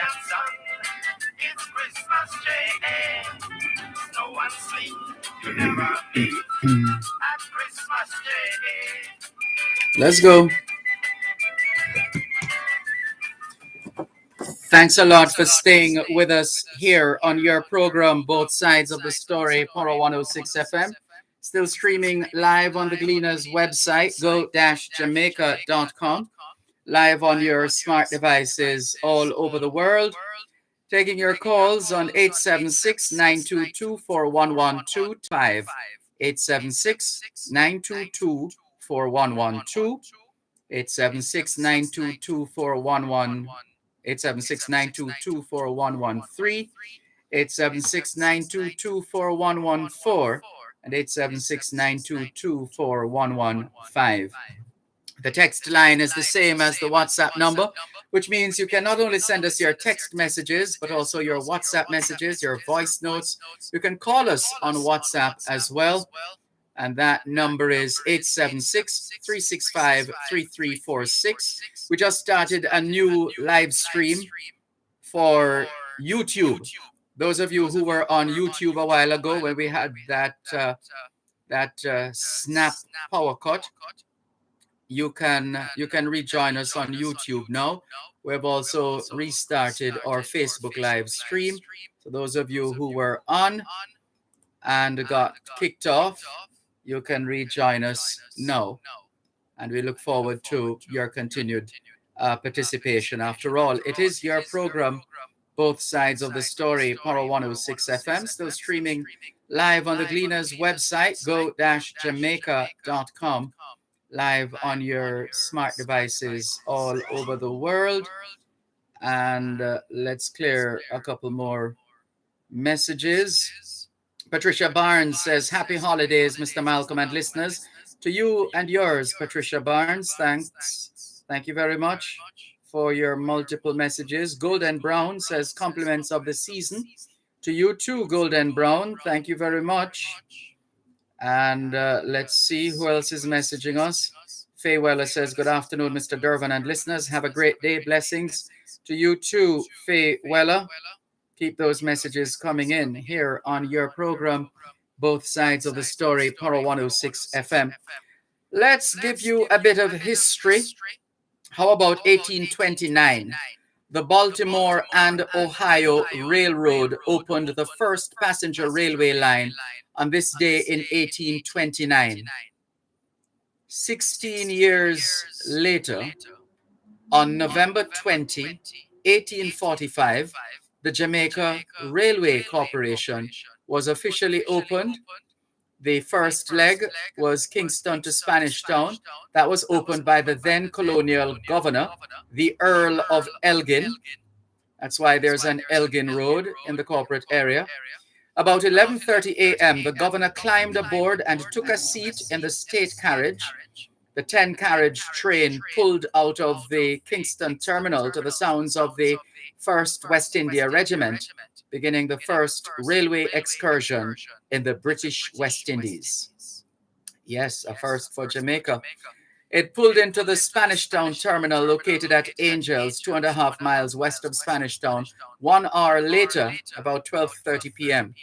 It's Christmas Day. No one sleep. You never eat at Christmas Day. Let's go. Thanks a lot for staying with us here on your program, Both Sides of the Story, Poro 106 FM. Still streaming live on the Gleaners website, go-jamaica.com. Live on your smart devices all over the world. Taking your calls on 876-922-4112, 876-922-4112, 876-922-4111, 876-922-4113, 876-922-4114, and 876-922-4115. The text line is the same as the WhatsApp number, which means you can not only send us your text messages, but also your WhatsApp messages, your voice notes. You can call us on WhatsApp as well. And that number is 876-365-3346. We just started a new live stream for YouTube. Those of you who were on YouTube a while ago when we had that snap power cut, you can rejoin us on YouTube now. We've also restarted our Facebook live stream. So those of you who were on and got kicked off, you can rejoin us now. And we look forward to your continued participation. After all, it is your program, Both Sides of the Story, Poro 106 FM, still streaming live on the Gleaners website, go-jamaica.com. Live on your smart devices all over the world. And let's clear a couple more messages. Patricia Barnes says, happy holidays, Mr. Malcolm and listeners. To you and yours, Patricia Barnes. Thanks. Thank you very much for your multiple messages. Golden Brown says, compliments of the season. To you too, Golden Brown. Thank you very much. And let's see who else is messaging us. Faye Weller says, good afternoon, Mr. Dervan and listeners. Have a great day. Blessings to you too, Faye Weller. Keep those messages coming in here on your program, Both Sides of the Story, Poro 106 FM. Let's give you a bit of history. How about 1829? The Baltimore and Ohio Railroad opened the first passenger railway line on this day in 1829. 16 years later, on November 20, 1845, the Jamaica Railway Corporation was officially opened. The first leg was Kingston to Spanish Town. That was opened by the then colonial governor, the Earl of Elgin. That's why there's an Elgin Road in the corporate area. About 11:30 a.m., the governor climbed aboard and took a seat in the state carriage. The 10-carriage train pulled out of the Kingston terminal to the sounds of the 1st West India Regiment, beginning the first railway excursion in the British West Indies. Yes, a first for Jamaica. It pulled into the Spanish Town terminal located at Angels, 2.5 miles west of Spanish Town, 1 hour later, about 12:30 p.m.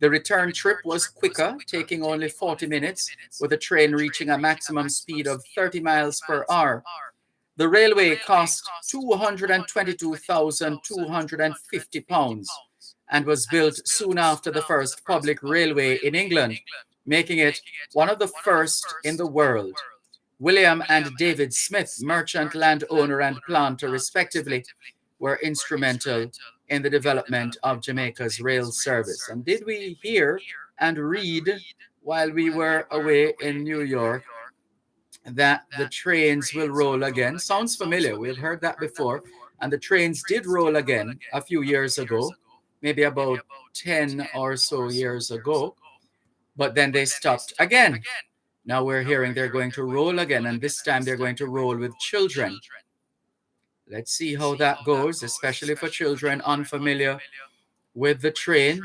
The return trip was quicker, taking only 40 minutes, with the train reaching a maximum speed of 30 miles per hour. The railway cost £222,250 and was built soon after the first public railway in England, making it one of the first in the world. William and David Smith, merchant, landowner, and planter, respectively, were instrumental in the development of Jamaica's rail service. And did we hear and read while we were away in New York that the trains will roll again? Sounds familiar. We've heard that before. And the trains did roll again a few years ago, maybe about 10 or so years ago. But then they stopped again. Now we're hearing they're going to roll again, and this time they're going to roll with children. Let's see how that goes, especially for children unfamiliar with the train.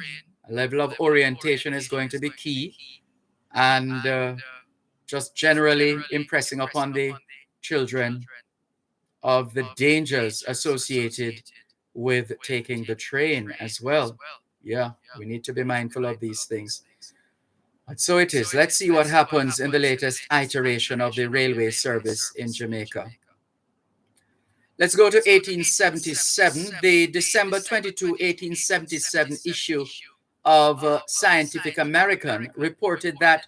A level of orientation is going to be key, and just generally impressing upon the children of the dangers associated with taking the train as well. Yeah, we need to be mindful of these things. But so it is. Let's see what happens in the latest iteration of the railway service in Jamaica. Let's go to 1877. The December 22, 1877 issue of Scientific American reported that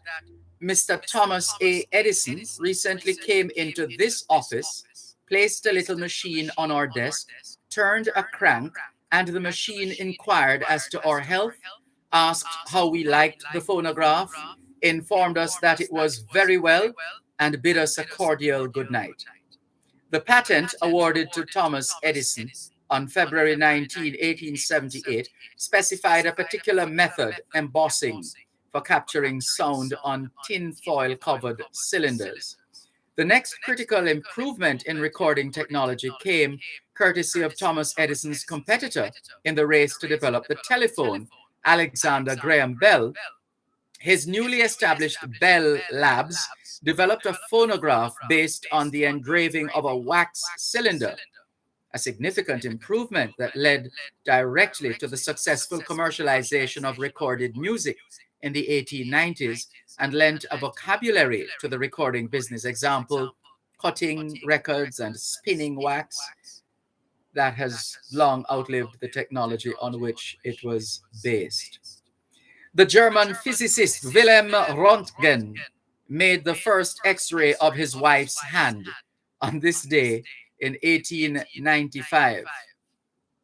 Mr. Thomas A. Edison recently came into this office, placed a little machine on our desk, turned a crank, and the machine inquired as to our health, asked how we liked the phonograph, informed us that it was very well, and bid us a cordial good night. The patent awarded to Thomas Edison on February 19, 1878, specified a particular method, embossing, for capturing sound on tin-foil covered cylinders. The next critical improvement in recording technology came courtesy of Thomas Edison's competitor in the race to develop the telephone, Alexander Graham Bell. His newly established Bell Labs developed a phonograph based on the engraving of a wax cylinder, a significant improvement that led directly to the successful commercialization of recorded music in the 1890s and lent a vocabulary to the recording business. Example, cutting records and spinning wax. That has long outlived the technology on which it was based. The German physicist Wilhelm Röntgen made the first X-ray of his wife's hand on this day in 1895.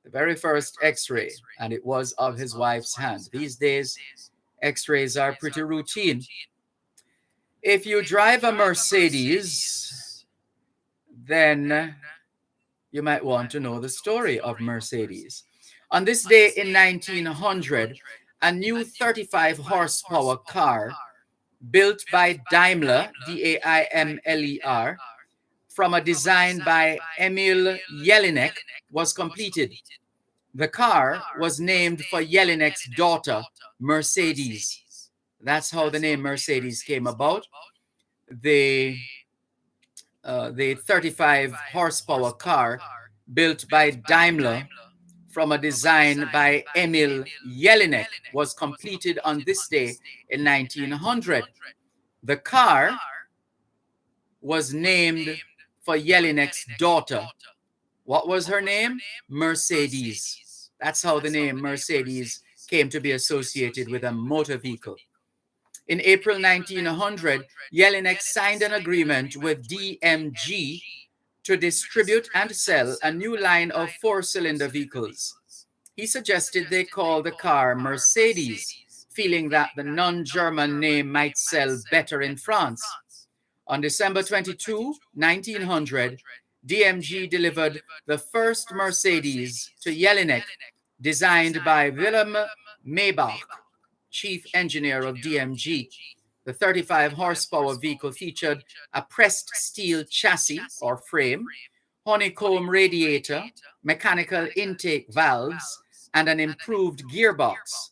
The very first X-ray, and it was of his wife's hand. These days, X-rays are pretty routine. If you drive a Mercedes, then you might want to know the story of Mercedes. On this day in 1900, a new 35 horsepower car built by Daimler, Daimler, from a design by Emil Jelinek was completed. The car was named for Jelinek's daughter, Mercedes. That's how the name Mercedes came about. The 35 horsepower car built by Daimler from a design by Emil Jelinek was completed on this day in 1900. The car was named for Jelinek's daughter. What was her name? Mercedes. That's how the name Mercedes came to be associated with a motor vehicle. In April 1900, Jelinek signed an agreement with DMG to distribute and sell a new line of four-cylinder vehicles. He suggested they call the car Mercedes, feeling that the non-German name might sell better in France. On December 22, 1900, DMG delivered the first Mercedes to Jelinek, designed by Willem Maybach, chief engineer of DMG. The 35 horsepower vehicle featured a pressed steel chassis or frame, honeycomb radiator, mechanical intake valves, and an improved gearbox.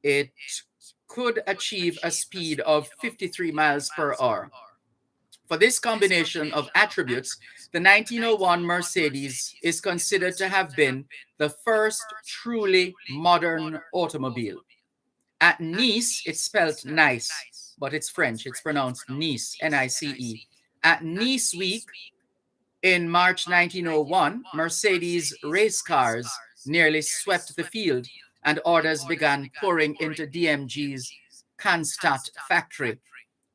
It could achieve a speed of 53 miles per hour. For this combination of attributes, the 1901 Mercedes is considered to have been the first truly modern automobile. At Nice, it's spelled nice, but it's French. It's pronounced Nice, Nice. At Nice Week in March 1901, Mercedes race cars nearly swept the field, and orders began pouring into DMG's Cannstatt factory.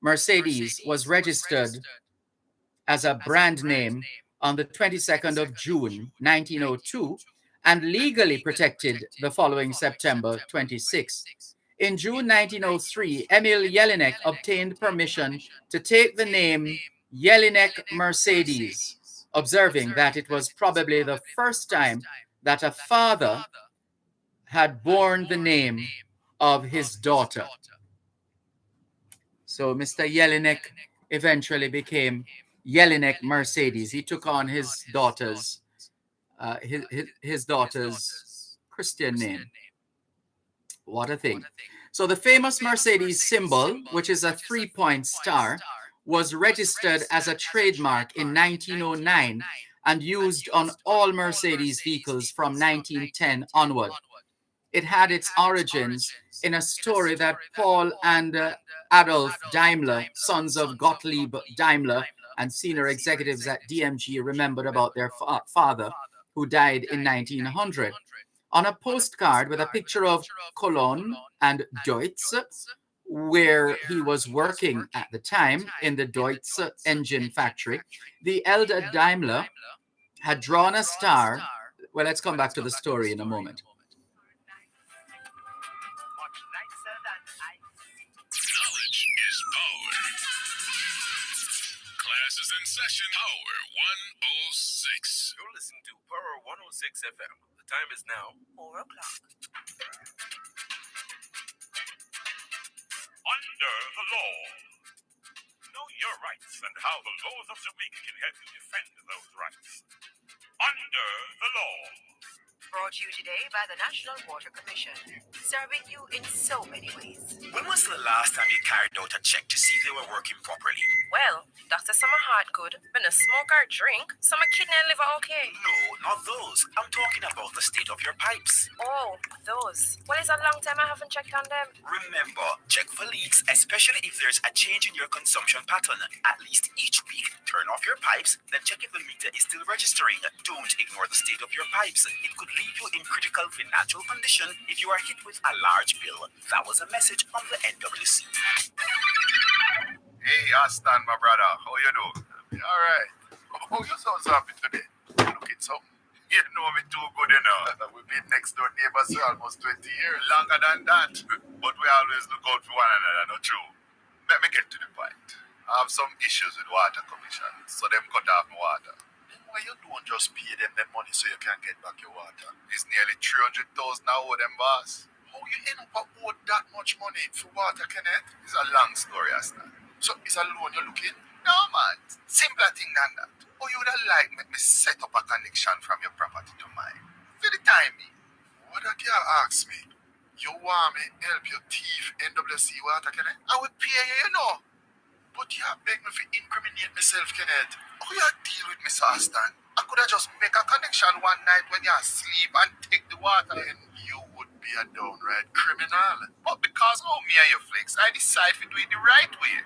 Mercedes was registered as a brand name on the 22nd of June, 1902, and legally protected the following September 26. In June 1903, Emil Jelinek obtained permission to take the name Jelinek Mercedes, observing that it was probably the first time that a father had borne the name of his daughter. So Mr. Jelinek eventually became Jelinek Mercedes. He took on his daughter's Christian name. What a thing. So the famous Mercedes symbol, which is a 3-point star, was registered as a trademark in 1909 and used on all Mercedes vehicles from 1910 onward. It had its origins in a story that Paul and Adolf Daimler, sons of Gottlieb Daimler and senior executives at DMG, remembered about their father, who died in 1900. On a postcard with a picture of Cologne and Deutz, where he was working at the time in the Deutz engine factory, the elder Daimler had drawn a star. Well, let's come back to the story in a moment. Much nicer than ice. Knowledge is power. Class is in session. Power 106. You're listening to Power 106 FM. The time is now 4 o'clock. Under the law. Know your rights and how the laws of Jamaica can help you defend those rights. Under the law. Brought to you today by the National Water Commission, serving you in so many ways. When was the last time you carried out a check to see if they were working properly? Well, Dr. Summer heart good, when a smoke or drink, some kidney and liver okay. No, not those. I'm talking about the state of your pipes. Oh, those. Well, it's a long time I haven't checked on them. Remember, check for leaks, especially if there's a change in your consumption pattern. At least each week, turn off your pipes, then check if the meter is still registering. Don't ignore the state of your pipes. It could leave you in critical financial condition if you are hit with a large bill. That was a message from the NWC. Hey, Aston, my brother, how you doing? All right. Oh, you sound so happy today. You looking something? You know me too good, you know. We've been next door neighbors for almost 20 years. Longer than that. But we always look out for one another, not true? Let me get to the point. I have some issues with water commission, so them cut off my water. Then why you don't just pay them money so you can get back your water? It's nearly 300,000 now, them boss. How you end up owe that much money for water, Kenneth? It's a long story, Aston. So it's a loan you're looking? No, man. Simpler thing than that. Or you would have liked me set up a connection from your property to mine. For the time being. What that girl asked me, you want me help your thief NWC water, Kenneth? I would pay you, you know. But you have begged me to incriminate myself, Kenneth. How you deal with Mr. Aston? I could have just make a connection one night when you're asleep and take the water. Then you would be a downright criminal. But because of me and your flicks, I decide to do it the right way.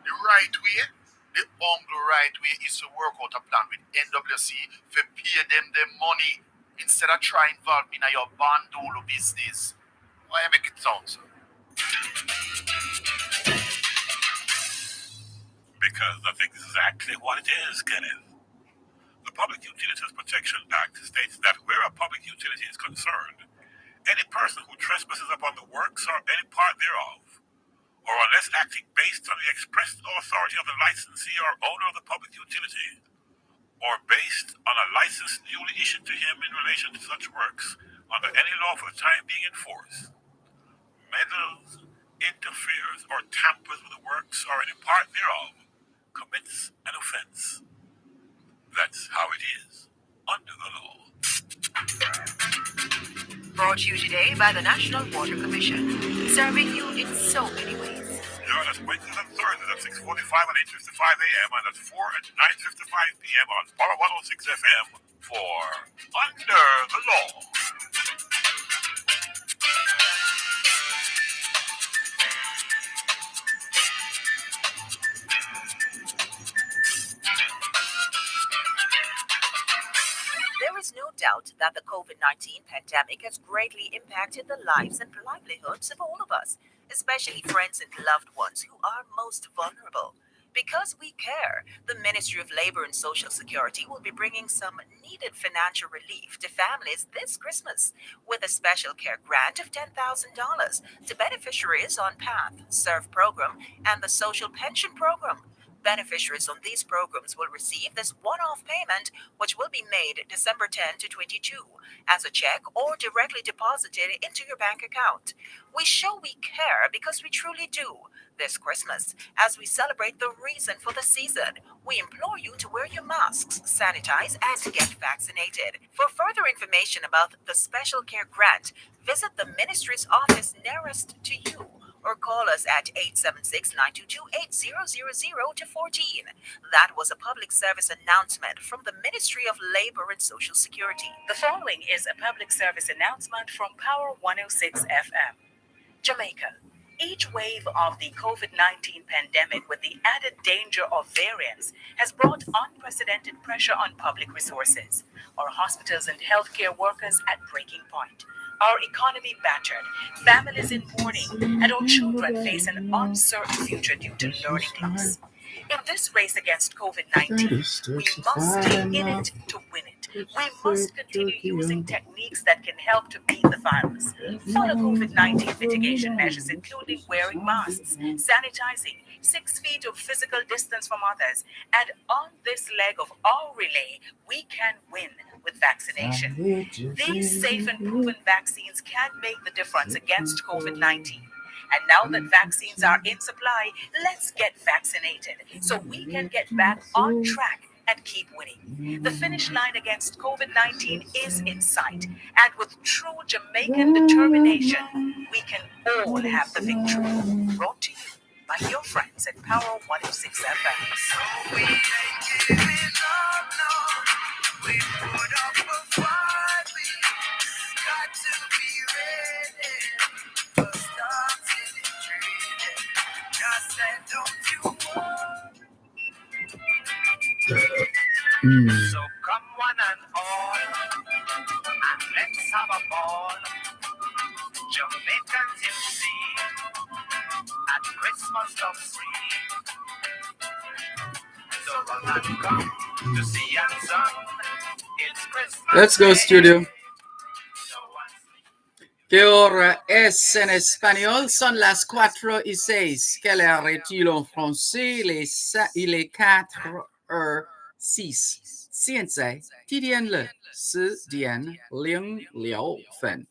The right way? The humble right way is to work out a plan with NWC to pay them their money instead of trying to involve me in your bandolo business. Why you make it sound so? Because that's exactly what it is, Kenneth. The Public Utilities Protection Act states that where a public utility is concerned, any person who trespasses upon the works or any part thereof, or unless acting based on the express authority of the licensee or owner of the public utility, or based on a license duly issued to him in relation to such works under any law for the time being in force, meddles, interferes, or tampers with the works or any part thereof, commits an offense. That's how it is under the law. Brought to you today by the National Water Commission, serving you in so many ways. Join us Wednesdays and Thursdays at 6:45 and 8:55 a.m. and at 4 and 9:55 p.m. on Power 106 FM for Under the Law. There is no doubt that the COVID-19 pandemic has greatly impacted the lives and livelihoods of all of us, especially friends and loved ones who are most vulnerable. Because we care, the Ministry of Labor and Social Security will be bringing some needed financial relief to families this Christmas with a special care grant of $10,000 to beneficiaries on PATH, SERVE program, and the Social Pension Program. Beneficiaries on these programs will receive this one-off payment, which will be made December 10 to 22 as a check or directly deposited into your bank account. We show we care because we truly do. This Christmas, as we celebrate the reason for the season, we implore you to wear your masks, sanitize, and get vaccinated. For further information about the special care grant, visit the ministry's office nearest to you or call us at 876-922-8000 to 14. That was a public service announcement from the Ministry of Labor and Social Security. The following is a public service announcement from Power 106 FM. Jamaica. Each wave of the COVID-19 pandemic, with the added danger of variants, has brought unprecedented pressure on public resources. Our hospitals and healthcare workers at breaking point. Our economy battered, families in mourning, and our children face an uncertain future due to learning loss. In this race against COVID-19, we must stay in it to win it. We must continue using techniques that can help to beat the virus. Follow COVID-19 mitigation measures, including wearing masks, sanitizing, 6 feet of physical distance from others. And on this leg of our relay, we can win with vaccination. These safe and proven vaccines can make the difference against COVID-19. And now that vaccines are in supply, let's get vaccinated so we can get back on track and keep winning. The finish line against COVID-19 is in sight, and with true Jamaican determination, we can all have the victory. Brought to you by your friends at Power 106 FM. So we ain't giving up, no. We put up a fight. We got to be ready. First stop getting treated. Just said, don't you worry. So come one and all, and let's have a ball. Jamaicans, you see, at Christmas love free. So run and come to see and song. It's Christmas. Let's go, Day. studio. No one's ¿Qué hora es en español? Son las 4:06. Quelle heure est-il en français? Il est 4:06. 现在几点了？10点06分。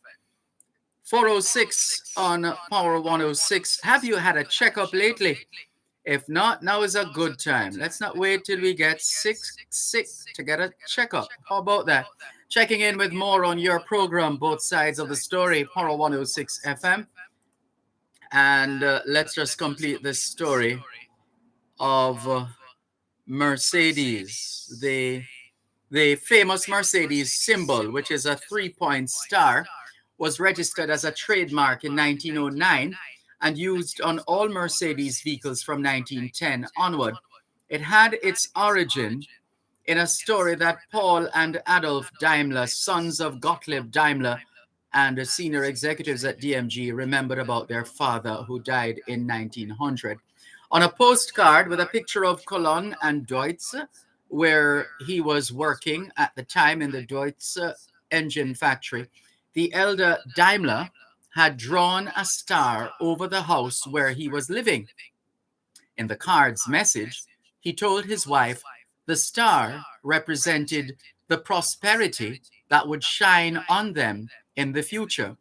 4:06 on Power 106. Have you had a checkup lately? If not, now is a good time. Let's not wait till we get sick to get a checkup. How about that? Checking in with more on your program, Both Sides of the Story, Power 106 FM. And let's just complete this story of Mercedes, the famous Mercedes symbol, which is a 3-point star, was registered as a trademark in 1909 and used on all Mercedes vehicles from 1910 onward. It had its origin in a story that Paul and Adolf Daimler, sons of Gottlieb Daimler and the senior executives at DMG, remembered about their father who died in 1900. On a postcard with a picture of Cologne and Deutz, where he was working at the time in the Deutz engine factory, the elder Daimler had drawn a star over the house where he was living. In the card's message, he told his wife the star represented the prosperity that would shine on them in the future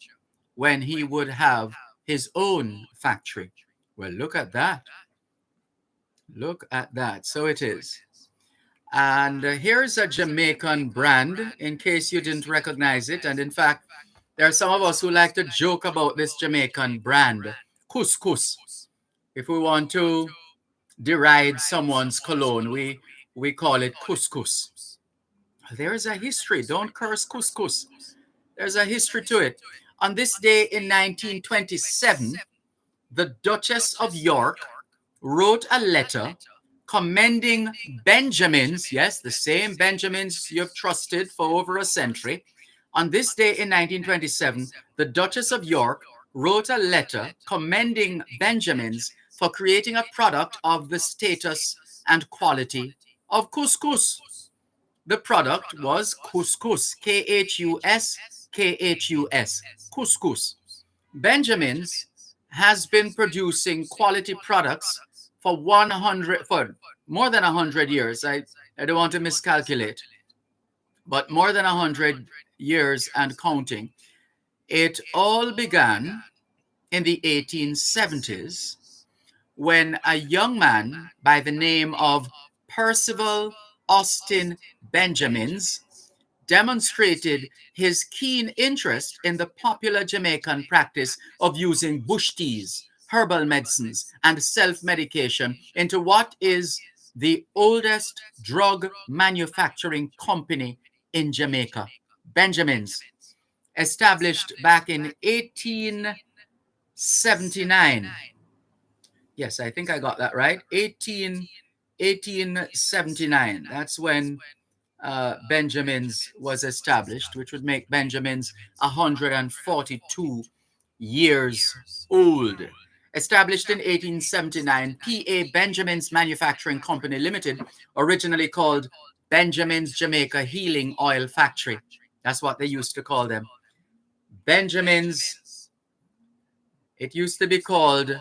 when he would have his own factory. Well, look at that. Look at that. So it is. And here's a Jamaican brand, in case you didn't recognize it. And in fact, there are some of us who like to joke about this Jamaican brand, couscous. If we want to deride someone's cologne, we call it couscous. There is a history. Don't curse couscous. There's a history to it. On this day in 1927, the Duchess of York wrote a letter commending Benjamins, yes, the same Benjamins you've trusted for over a century. On this day in 1927, the Duchess of York wrote a letter commending Benjamins for creating a product of the status and quality of couscous. The product was couscous, K-H-U-S, K-H-U-S, couscous. Benjamins has been producing quality products for more than 100 years. I don't want to miscalculate, but more than 100 years and counting. It all began in the 1870s when a young man by the name of Percival Austin Benjamins demonstrated his keen interest in the popular Jamaican practice of using bush teas herbal medicines, and self-medication into what is the oldest drug manufacturing company in Jamaica, Benjamin's, established back in 1879. Yes, I think I got that right. 1879. That's when Benjamin's was established, which would make Benjamin's 142 years old. Established in 1879, P.A. Benjamin's Manufacturing Company Limited, originally called Benjamin's Jamaica Healing Oil Factory. That's what they used to call them. Benjamin's, it used to be called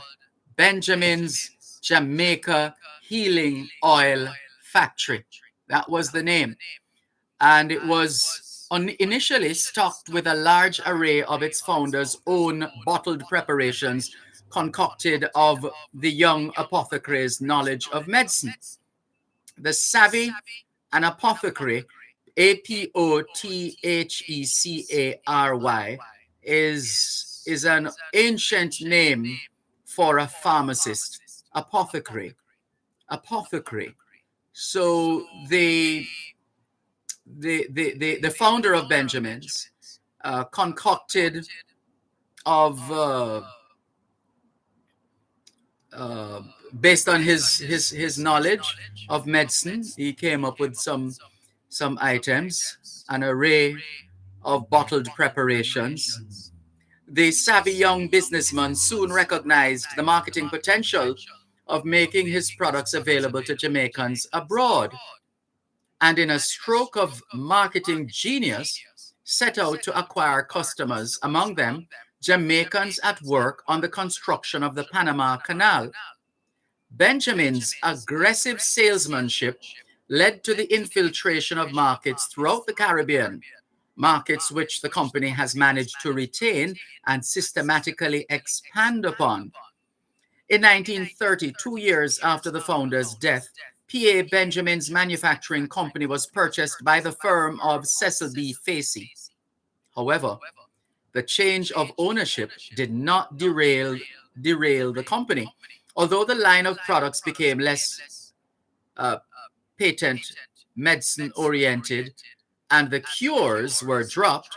Benjamin's Jamaica Healing Oil Factory. That was the name. And it was initially stocked with a large array of its founders' own bottled preparations concocted of the young apothecary's knowledge of medicine. The savvy, an apothecary, Apothecary, is an ancient name for a pharmacist. Apothecary. Apothecary. So the founder of Benjamin's concocted of based on his knowledge of medicine, he came up with some items, an array of bottled preparations. The savvy young businessman soon recognized the marketing potential of making his products available to Jamaicans abroad, and in a stroke of marketing genius, set out to acquire customers, among them Jamaicans at work on the construction of the Panama Canal. Benjamin's aggressive salesmanship led to the infiltration of markets throughout the Caribbean, markets which the company has managed to retain and systematically expand upon. In 1930, 2 years after the founder's death, P.A. Benjamin's Manufacturing Company was purchased by the firm of Cecil B. Facey. However, the change of ownership did not derail the company. Although the line of products became less patent medicine-oriented and the cures were dropped,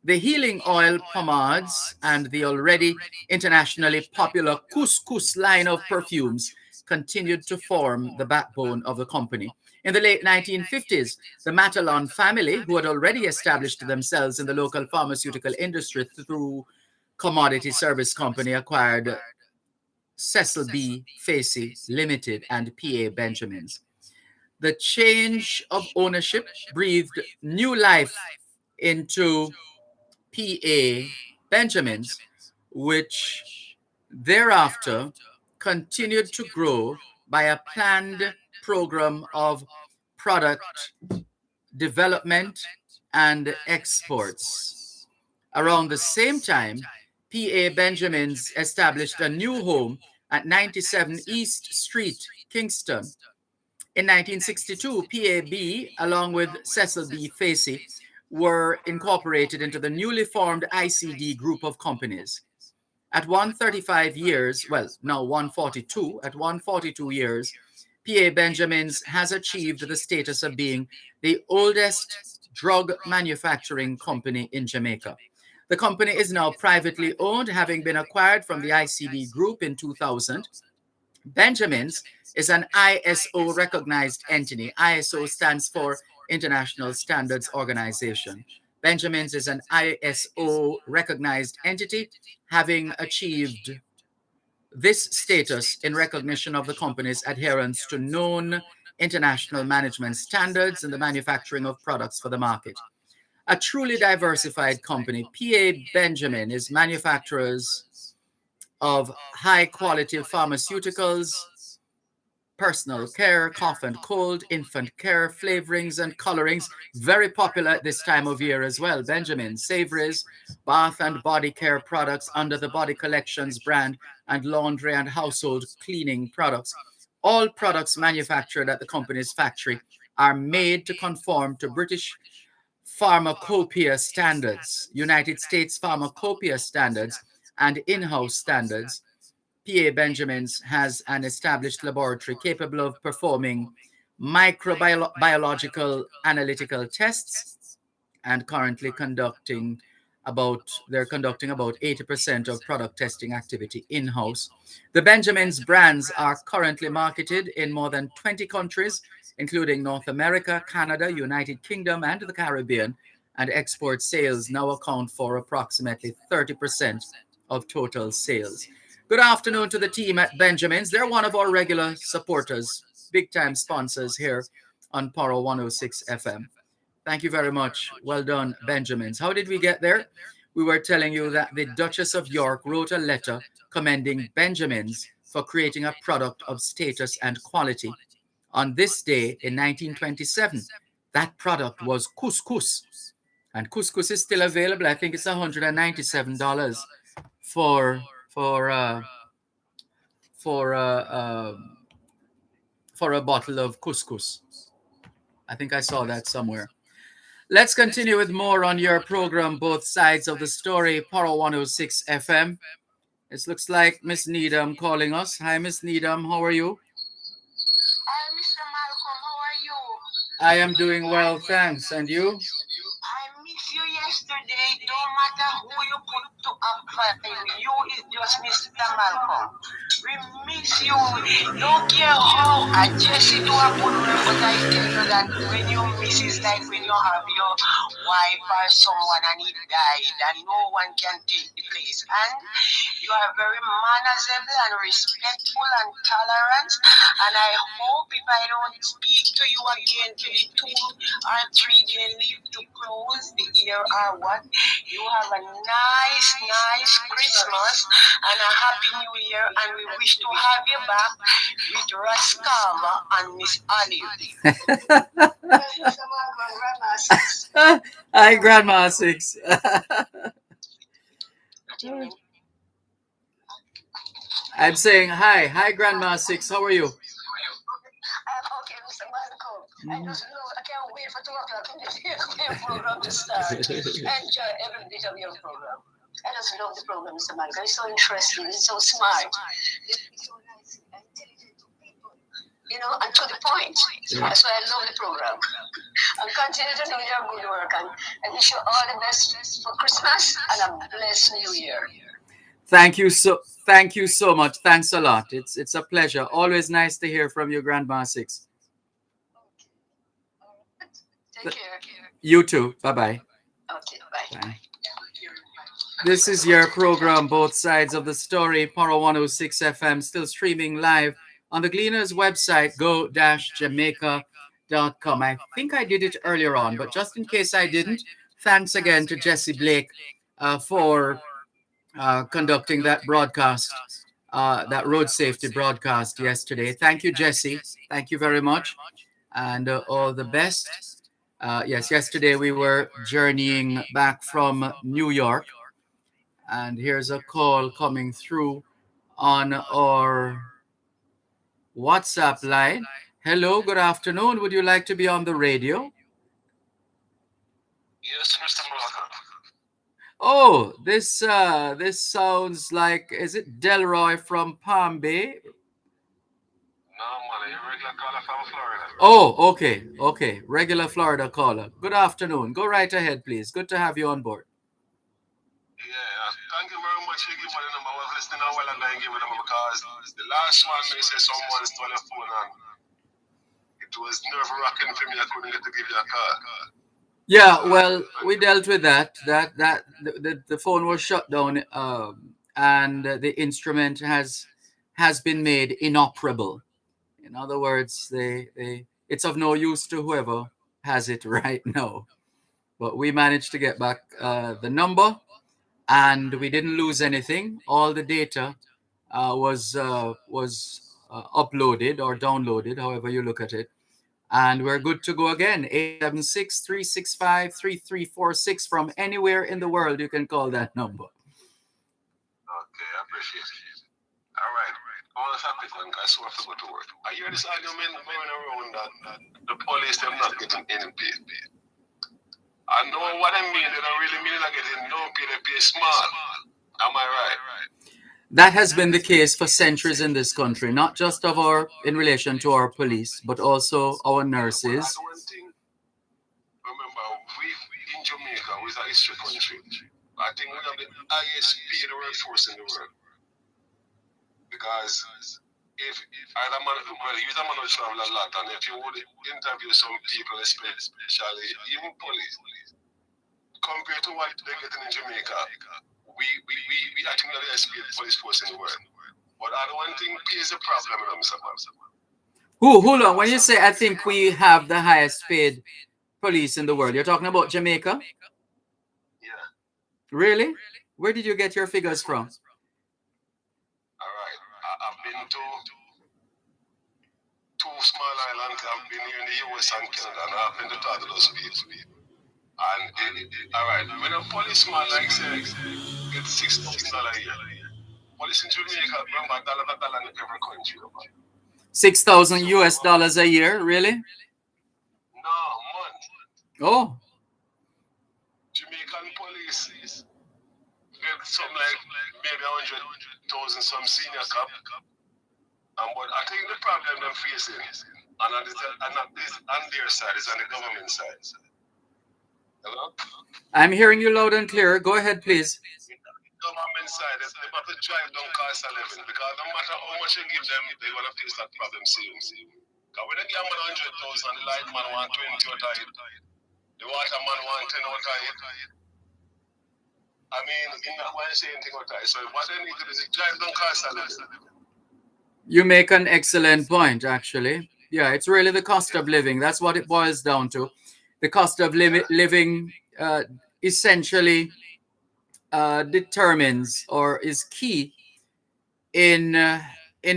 the healing oil pomades and the already internationally popular couscous line of perfumes continued to form the backbone of the company. In the late 1950s, the Matalon family, who had already established themselves in the local pharmaceutical industry through Commodity Service Company, acquired Cecil B. Facey Limited and P.A. Benjamin's. The change of ownership breathed new life into P.A. Benjamin's, which thereafter continued to grow by a planned program of product development and exports. Around the same time, P.A. Benjamin's established a new home at 97 East Street, Kingston. In 1962, PAB, along with Cecil B. Facey, were incorporated into the newly formed ICD group of companies. At 135 years, well, now 142, at 142 years, P.A. Benjamin's has achieved the status of being the oldest drug manufacturing company in Jamaica. The company is now privately owned, having been acquired from the ICD group in 2000. Benjamin's is an ISO recognized entity. ISO stands for International Standards Organization. Benjamin's is an ISO recognized entity, having achieved this status in recognition of the company's adherence to known international management standards in the manufacturing of products for the market. A truly diversified company, P.A. Benjamin is manufacturers of high-quality pharmaceuticals, personal care, cough and cold, infant care, flavorings and colorings, very popular at this time of year as well. Benjamin, savories, bath and body care products under the Body Collections brand, and laundry and household cleaning products. All products manufactured at the company's factory are made to conform to British pharmacopoeia standards, United States pharmacopoeia standards, and in-house standards, PA Benjamins has an established laboratory capable of performing microbiological analytical tests and currently they're conducting about 80% of product testing activity in-house. The Benjamins brands are currently marketed in more than 20 countries, including North America, Canada, United Kingdom, and the Caribbean, and export sales now account for approximately 30% of total sales. Good afternoon to the team at Benjamins. They're one of our regular supporters, big time sponsors here on Paro 106 FM. Thank you very much. Well done, Benjamins. How did we get there? We were telling you that the Duchess of York wrote a letter commending Benjamins for creating a product of status and quality. On this day in 1927, that product was couscous. And couscous is still available. I think it's $197 for for uh, for for a bottle of couscous. I think I saw that somewhere. Let's continue with more on your program, Both Sides of the Story, Paro 106 FM. It looks like Miss Needham calling us. Hi, Miss Needham. How are you? Hi, Mr. Malcolm. How are you? I am doing well, thanks. And you? I miss you yesterday. Don't matter who you put to apply, you is just Mr. Malcolm. We miss you. Don't care how I just do a good work, but I tell you that when you miss is like when you have your wife or someone and he died and no one can take the place. And you are very manageable and respectful and tolerant. And I hope if I don't speak to you again till the 2 or 3 day leave to close the year or what, you have a nice Christmas and a happy new year, and we wish to have you back with Raskama and Miss Olive. Hi, Grandma Six. I'm saying hi. Hi, Grandma Six. How are you? I'm okay, Mr. Malcolm. I just know I can't wait for 2 o'clock in the program to start. I enjoy every bit of your program. I just love the program, Mr. Malcolm. It's so interesting. It's so smart. It's so nice and intelligent to people. And to the point. Yeah. That's why I love the program. And continue to do your good work. And I wish you all the best for Christmas and a blessed New Year. Thank you so much. Thanks a lot. It's a pleasure. Always nice to hear from you, Grandma Six. Take care. You too. Bye-bye. Okay, bye. Bye. This is your program, Both Sides of the Story, Paro 106 FM, still streaming live on the Gleaners website, go-jamaica.com. I think I did it earlier on, but just in case I didn't, thanks again to Jesse Blake for conducting that broadcast, that road safety broadcast yesterday. Thank you, Jesse. Thank you very much. And all the best. Yes, yesterday we were journeying back from New York. And here's a call coming through on our WhatsApp line. Hello, good afternoon. Would you like to be on the radio? Yes, Mr. Malcolm. Oh, this sounds like, is it Delroy from Palm Bay? No, man, you're a regular caller from Florida. Oh, okay. Regular Florida caller. Good afternoon. Go right ahead, please. Good to have you on board. Yeah, thank you very much for giving me the number. I was listening a while ago and giving the number because the last one they said someone stole your phone and it was nerve-wracking for me. I couldn't get to give you a call. Yeah, well, we dealt with that. The phone was shut down, and the instrument has been made inoperable. In other words, it's of no use to whoever has it right now. But we managed to get back the number, and we didn't lose anything. All the data was uploaded or downloaded, however you look at it. And we're good to go again. 876-365-3346 from anywhere in the world. You can call that number. Okay, I appreciate it. All right. I want to start with one guys who have to go to work. I hear this argument going around that the police them not getting any pay. I know what I mean. They don't really mean like getting no pay. They pay small. Am I right? That has been the case for centuries in this country, not just of our in relation to our police, but also our Yeah, but I nurses. don't one thing. Remember, we in Jamaica, we're a history country. I think we have the highest paid workforce in the world because if either man, well, you're a man who travel a lot, and if you would interview some people, especially even police, compared to what they're getting in Jamaica, we I think we're the highest paid police force in the world. But I don't one thing is a problem with them, Mr. Hold on. When you say I think we have the highest paid police in the world, you're talking about Jamaica? Yeah. Really? Where did you get your figures from? All right. I've been to two small islands. I've been here in the US and Canada, and I've been to talk to those people. And all right, when a policeman like say gets $6,000 a year, police in Jamaica bring back dollar in every country. 6,000 US dollars a year, really? No, month. Oh, Jamaican police get something like maybe 100,000 some senior cop. But I think the problem they're facing, and on their side, is on the government side. Hello? I'm hearing you loud and clear. Go ahead, please. Government side, they have to drive down cost of living because no matter how much you give them, they're going to face that problem soon. Because when they give them 100,000, the light man want 20 out of it, the water man want 10 out of it. I mean, in that one say anything out of it. So what they need to do is drive down cost of living. You make an excellent point, actually. Yeah, it's really the cost of living. That's what it boils down to. The cost of living essentially determines or is key in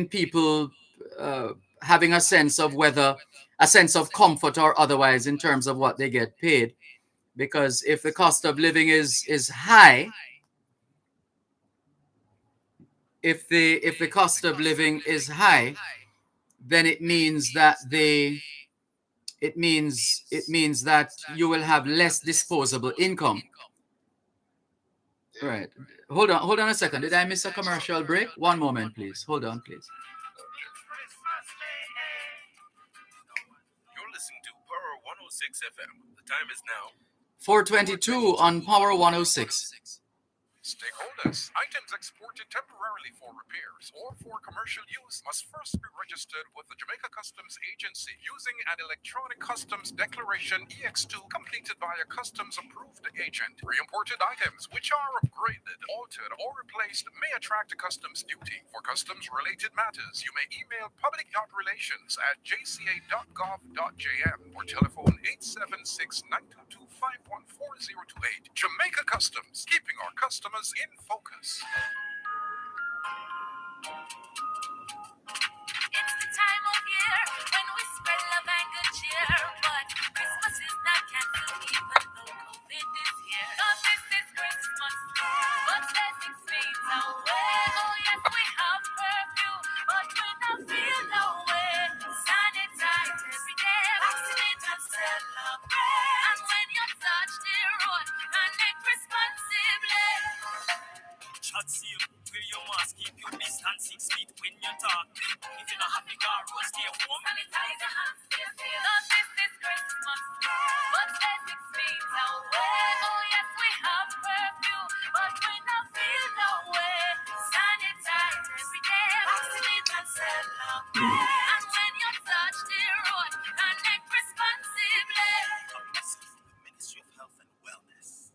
people having a sense of comfort or otherwise in terms of what they get paid. Because if the cost of living is high, if the cost of living is high, then it means that you will have less disposable income. Right. Hold on a second. Did I miss a commercial break? One moment, please. Hold on, please. You're listening to Power 106 FM. The time is now 4:22 on Power 106. Stakeholders, items exported temporarily for repairs or for commercial use must first be registered with the Jamaica Customs Agency using an electronic customs declaration EX2 completed by a customs approved agent. Re-imported items which are upgraded, altered, or replaced may attract a customs duty. For customs related matters, you may email Public Yacht Relations at jca.gov.jm or telephone 876-922-514028. Jamaica Customs, keeping our customers in focus. It's the time of year when we spread love and good cheer, but Christmas is not cancelled even though COVID is here. Cause this is Christmas, but blessings fades away. Oh yes, we have curfew, but we don't feel no way. Sanitize every day, vaccinate and celebrate. And when you touch the road, connect responsibly. Chat safe, wear your mask, keep your distance 6 feet when you talk. If you're not happy, go road, stay home. Sanitize your hands, stay safe. Cause this is Christmas, but blessings fades away. Oh yes, we have curfew, but we don't feel no way. Sanitize every day, vaccinate and celebrate. And when you touch the road, connect responsibly. The Ministry of Health and Wellness.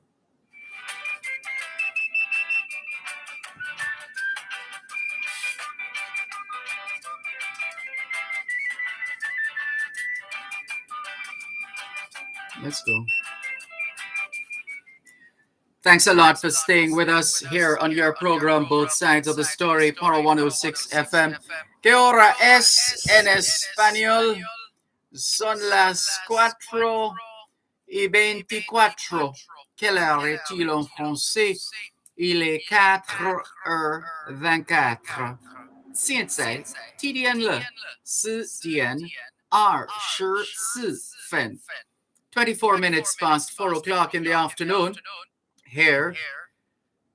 Let's go. Thanks a lot for staying with us here on your program, Both Sides of the Story, Power 106 FM. ¿Qué hora es en español? Son las 4:24. Quelle heure est-il en français? Il est 4h24. 现在几点了？4点24分。24 minutes past 4 o'clock in the afternoon here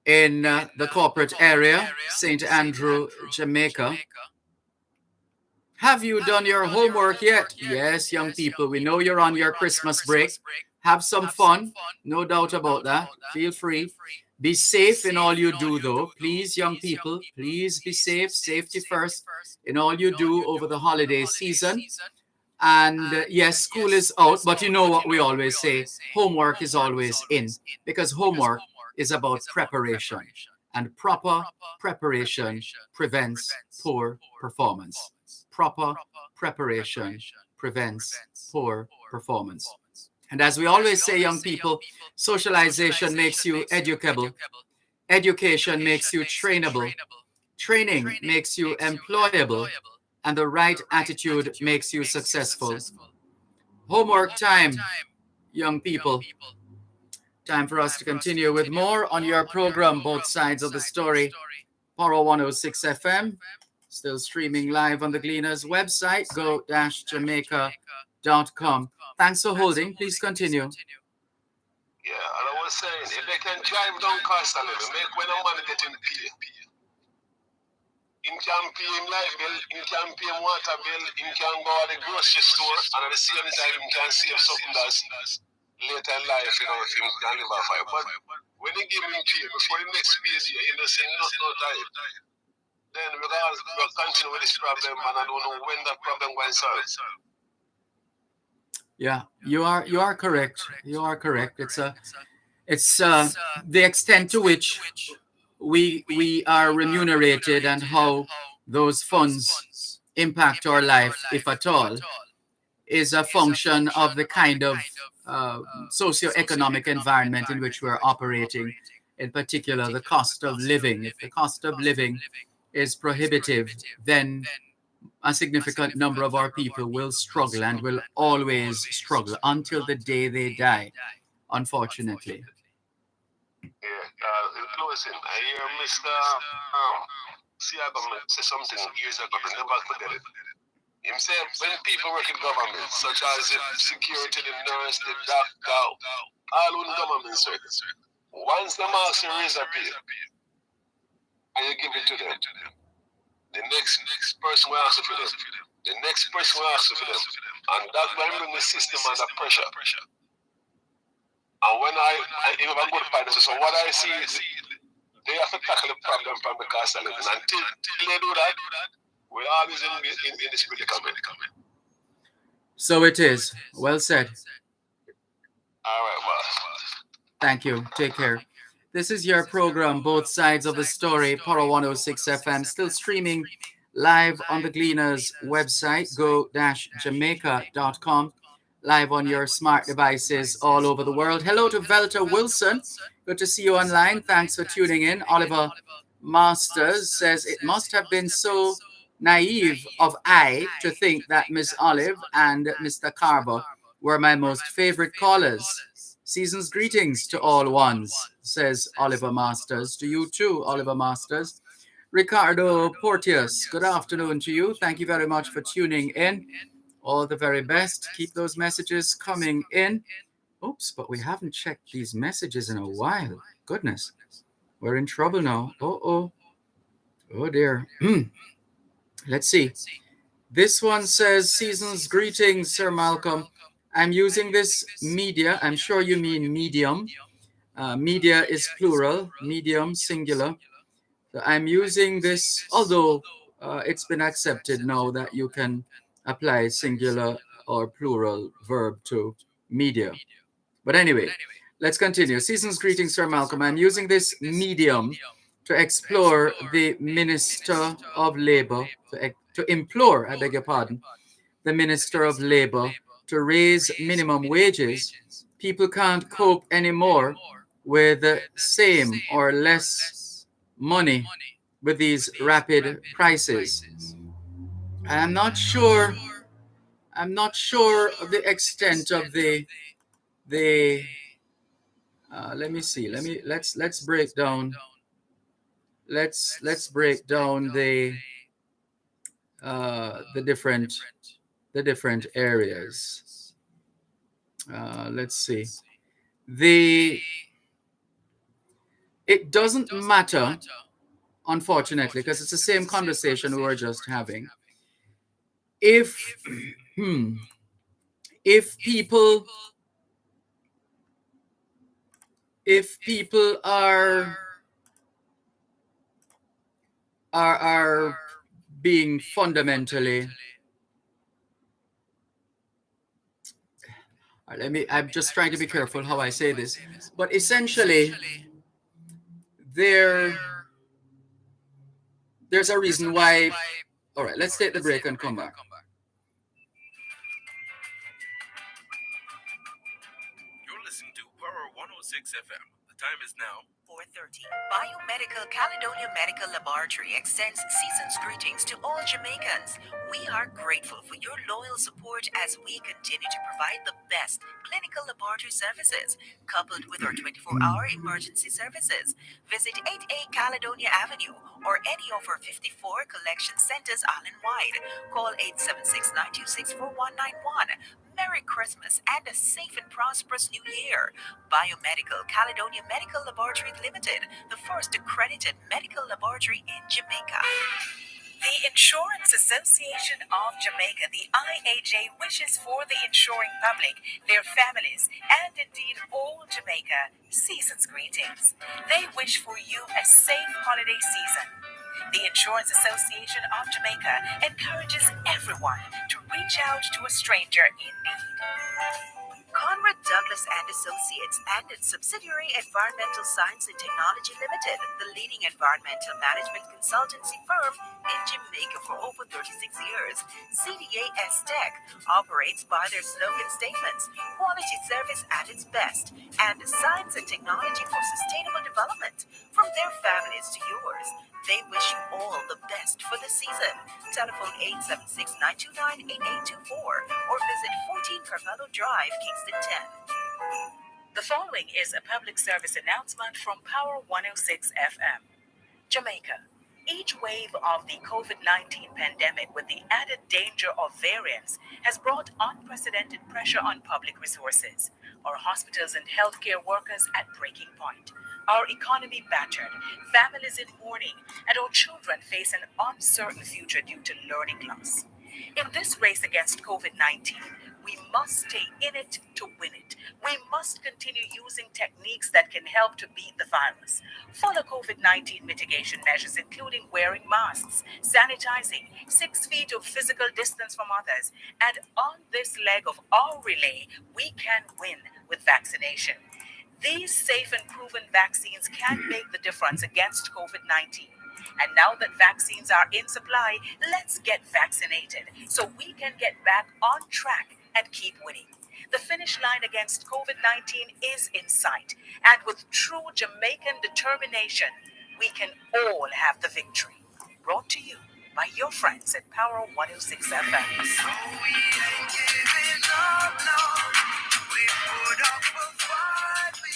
in the corporate area, St. Andrew, Jamaica. Have you done your homework yet? Yes, young people, we know you're on your Christmas break. Have some fun, no doubt about that. Feel free. Be safe in all you do, though. Please, young people, please be safe. Safety first in all you do over the holiday season. And yes, school is out, but you know what we always say, homework is always in, because homework is about preparation, and proper preparation prevents poor performance. Proper preparation prevents poor performance. And as we always say, young people, socialization makes you educable, education makes you trainable, training makes you employable, and the right attitude makes you successful. Homework time, young people. Time for us to continue with more on your program, Both Sides of the Story. Poro 106 FM, still streaming live on the Gleaners website, go-jamaica.com. Thanks for holding. Please continue. Yeah, and I was saying, if they can drive down cost a little, make when a man getting paid. Him can pay him light bill, him can pay him water bill, him can go to the grocery store, and at the same time, him can save something that's later in life, you know, if him can live off it. But when he give him pay, before the next pay year, he don't say nothing no time. Then we'll continue with this problem, and I don't know when that problem going to solve. Yeah, you are correct. You are correct. It's the extent to which we are remunerated and how those funds impact our life, if at all, is a function of the kind of socioeconomic environment in which we're operating. In particular, the cost of living. If the cost of living is prohibitive, then a significant number of our people will struggle and will always struggle until the day they die, unfortunately. Yeah, in closing, I hear Mr. Siagam say something years ago, but never forget it. Him say when people work in government, such as the security, the nurse, the doctor, all in government service, once the master raise a pay, and you give it to them, the next person will ask for them, the next person will ask for them, and that will bring the system under pressure. And when I have a good partner, so what I see is they have to tackle the problem from the cost of living. Until they do that, we're always in this predicament. So it is. Well said. All right, boss. Thank you. Take care. This is your program, Both Sides of the Story, Poro 106 FM, still streaming live on the Gleaners website, go-jamaica.com, live on your smart devices all over the world. Hello to Velta Wilson. Good to see you online. Thanks for tuning in. Oliver Masters says, it must have been so naive of I to think that Miss Olive and Mr. Carver were my most favorite callers. Season's greetings to all ones, says Oliver Masters. To you too, Oliver Masters. Ricardo Porteous, good afternoon to you. Thank you very much for tuning in. All the very best. Keep those messages coming in. Oops, but we haven't checked these messages in a while. Goodness, we're in trouble now. Oh dear. Let's see. This one says, Season's greetings, Sir Malcolm. I'm using this media. I'm sure you mean medium. Media is plural, medium, singular. So I'm using this, although it's been accepted now that you can apply singular or plural verb to media. But anyway, let's continue. Season's greetings, Sir Malcolm. I'm using this medium to explore the Minister of Labour, to implore, I beg your pardon, the Minister of Labour to raise minimum wages. People can't cope anymore with the same or less money with these rapid prices. I'm not sure of the extent of the let me see. Let's break down. Let's break down the different areas. Let's see. It doesn't matter, unfortunately, because it's the same conversation we were just having. If if people are are being fundamentally, I'm just trying to be careful how I say this, but essentially there there's a reason why. All right, let's take the break and come back. You're listening to Power 106 FM. The time is now 4:30. Biomedical Caledonia Medical Laboratory extends season's greetings to all Jamaicans. We are grateful for your loyal support as we continue to provide the best clinical laboratory services, coupled with our 24-hour emergency services. Visit 8A Caledonia Avenue or any of our 54 collection centers island-wide. Call 876-926-4191. Merry Christmas and a safe and prosperous New Year. Biomedical Caledonia Medical Laboratory Limited, the first accredited medical laboratory in Jamaica. The Insurance Association of Jamaica, the IAJ, wishes for the insuring public, their families, and indeed all Jamaica season's greetings. They wish for you a safe holiday season. The Insurance Association of Jamaica encourages everyone to reach out to a stranger in need. Conrad Douglas and Associates and its subsidiary Environmental Science and Technology Limited, the leading environmental management consultancy firm in Jamaica for over 36 years. CDAS Tech operates by their slogan statements, quality service at its best, and science and technology for sustainable development. From their families to yours, they wish you all the best for the season. Telephone 876-929-8824 or visit 14 Carmelo Drive, Kingston 10. The following is a public service announcement from Power 106 FM. Jamaica. Each wave of the COVID-19 pandemic with the added danger of variants has brought unprecedented pressure on public resources. Our hospitals and healthcare workers at breaking point. Our economy battered, families in mourning, and our children face an uncertain future due to learning loss. In this race against COVID-19, we must stay in it to win it. We must continue using techniques that can help to beat the virus. Follow COVID-19 mitigation measures, including wearing masks, sanitizing, 6 feet of physical distance from others. And on this leg of our relay, we can win with vaccination. These safe and proven vaccines can make the difference against COVID-19. And now that vaccines are in supply, let's get vaccinated so we can get back on track and keep winning. The finish line against COVID-19 is in sight, and with true Jamaican determination, we can all have the victory. Brought to you by your friends at Power 106 FM. So we ain't giving up, no. We put up a fight, we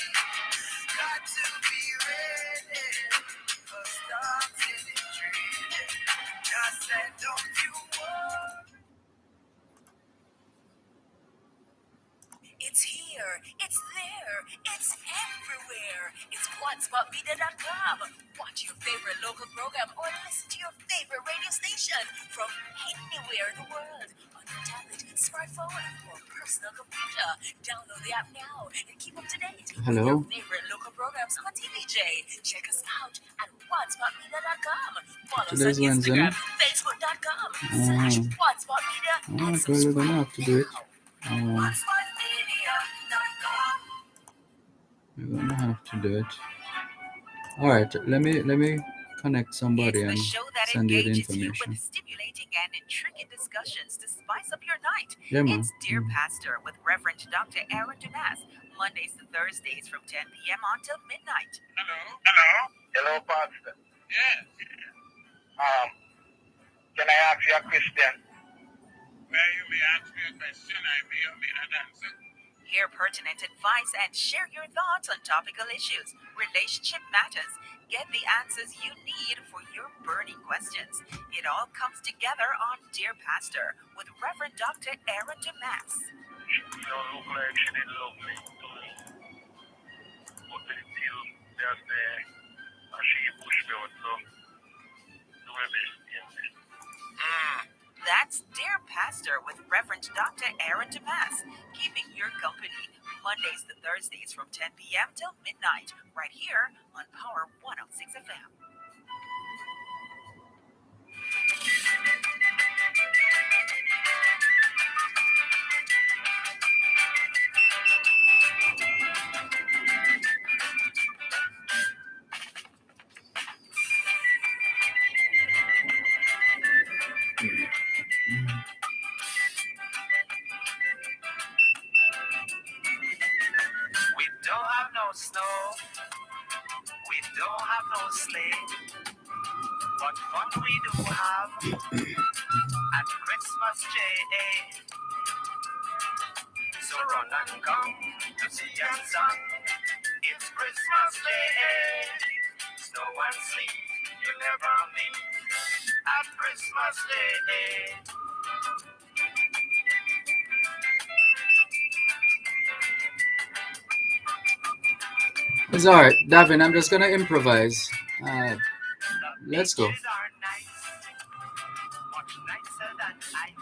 got to be ready. First stop in the tree. Just said, don't you worry. It's here, it's there, it's everywhere. It's OneSpotMedia.com. Watch your favorite local program or listen to your favorite radio station from anywhere in the world on your tablet, smartphone, or personal computer. Download the app now and keep up to date with your favorite local programs on TVJ. Check us out at OneSpotMedia.com. Follow us on Instagram, Facebook.com/OneSpotMedia. Oh, well, we're gonna have to do it. We're gonna have to do it. All right, let me connect somebody and send you the information. With stimulating and intricate discussions to spice up your night. Yeah, man. It's Dear Pastor with Reverend Dr. Aaron Dumas, Mondays to Thursdays from 10 p.m. until midnight. Hello, Pastor. Yes. Can I ask you a question? Well, you may ask me a question, I may or may not answer. Hear pertinent advice and share your thoughts on topical issues, relationship matters. Get the answers you need for your burning questions. It all comes together on Dear Pastor with Reverend Dr. Aaron Dumas. She don't look like she did love me. But still, just host, Dr. Aaron Damas, keeping your company Mondays to Thursdays from 10 p.m. till midnight, right here on Power 106 FM. We don't have no snow, we don't have no sleigh, but fun we do have at Christmas Day. So run and come to see your son. It's Christmas Day. Snow and sleet you'll never meet at Christmas Day. It's all right, Davin. I'm just gonna improvise. Let's go. Beaches are nice, much nicer than ice.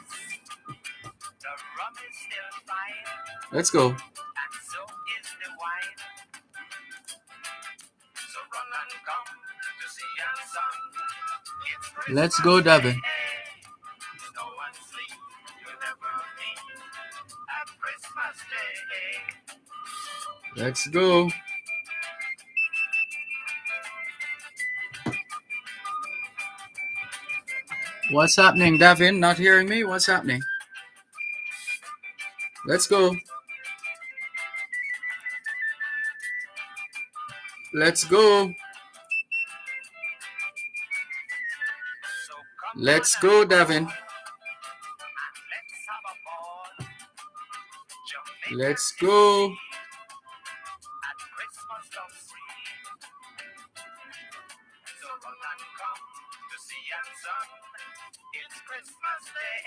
The rum is still fine, Let's go. and so is the wine. So run and come to see your son. It's Christmas Let's go, Davin. Day. Snow and sleet you'll never meet at Christmas Day. Let's go. What's happening, Davin? Not hearing me? What's happening? Let's go. Let's go. Let's go, Davin. Let's go. At Christmas love spree. So run and come to see your son. It's Christmas Day.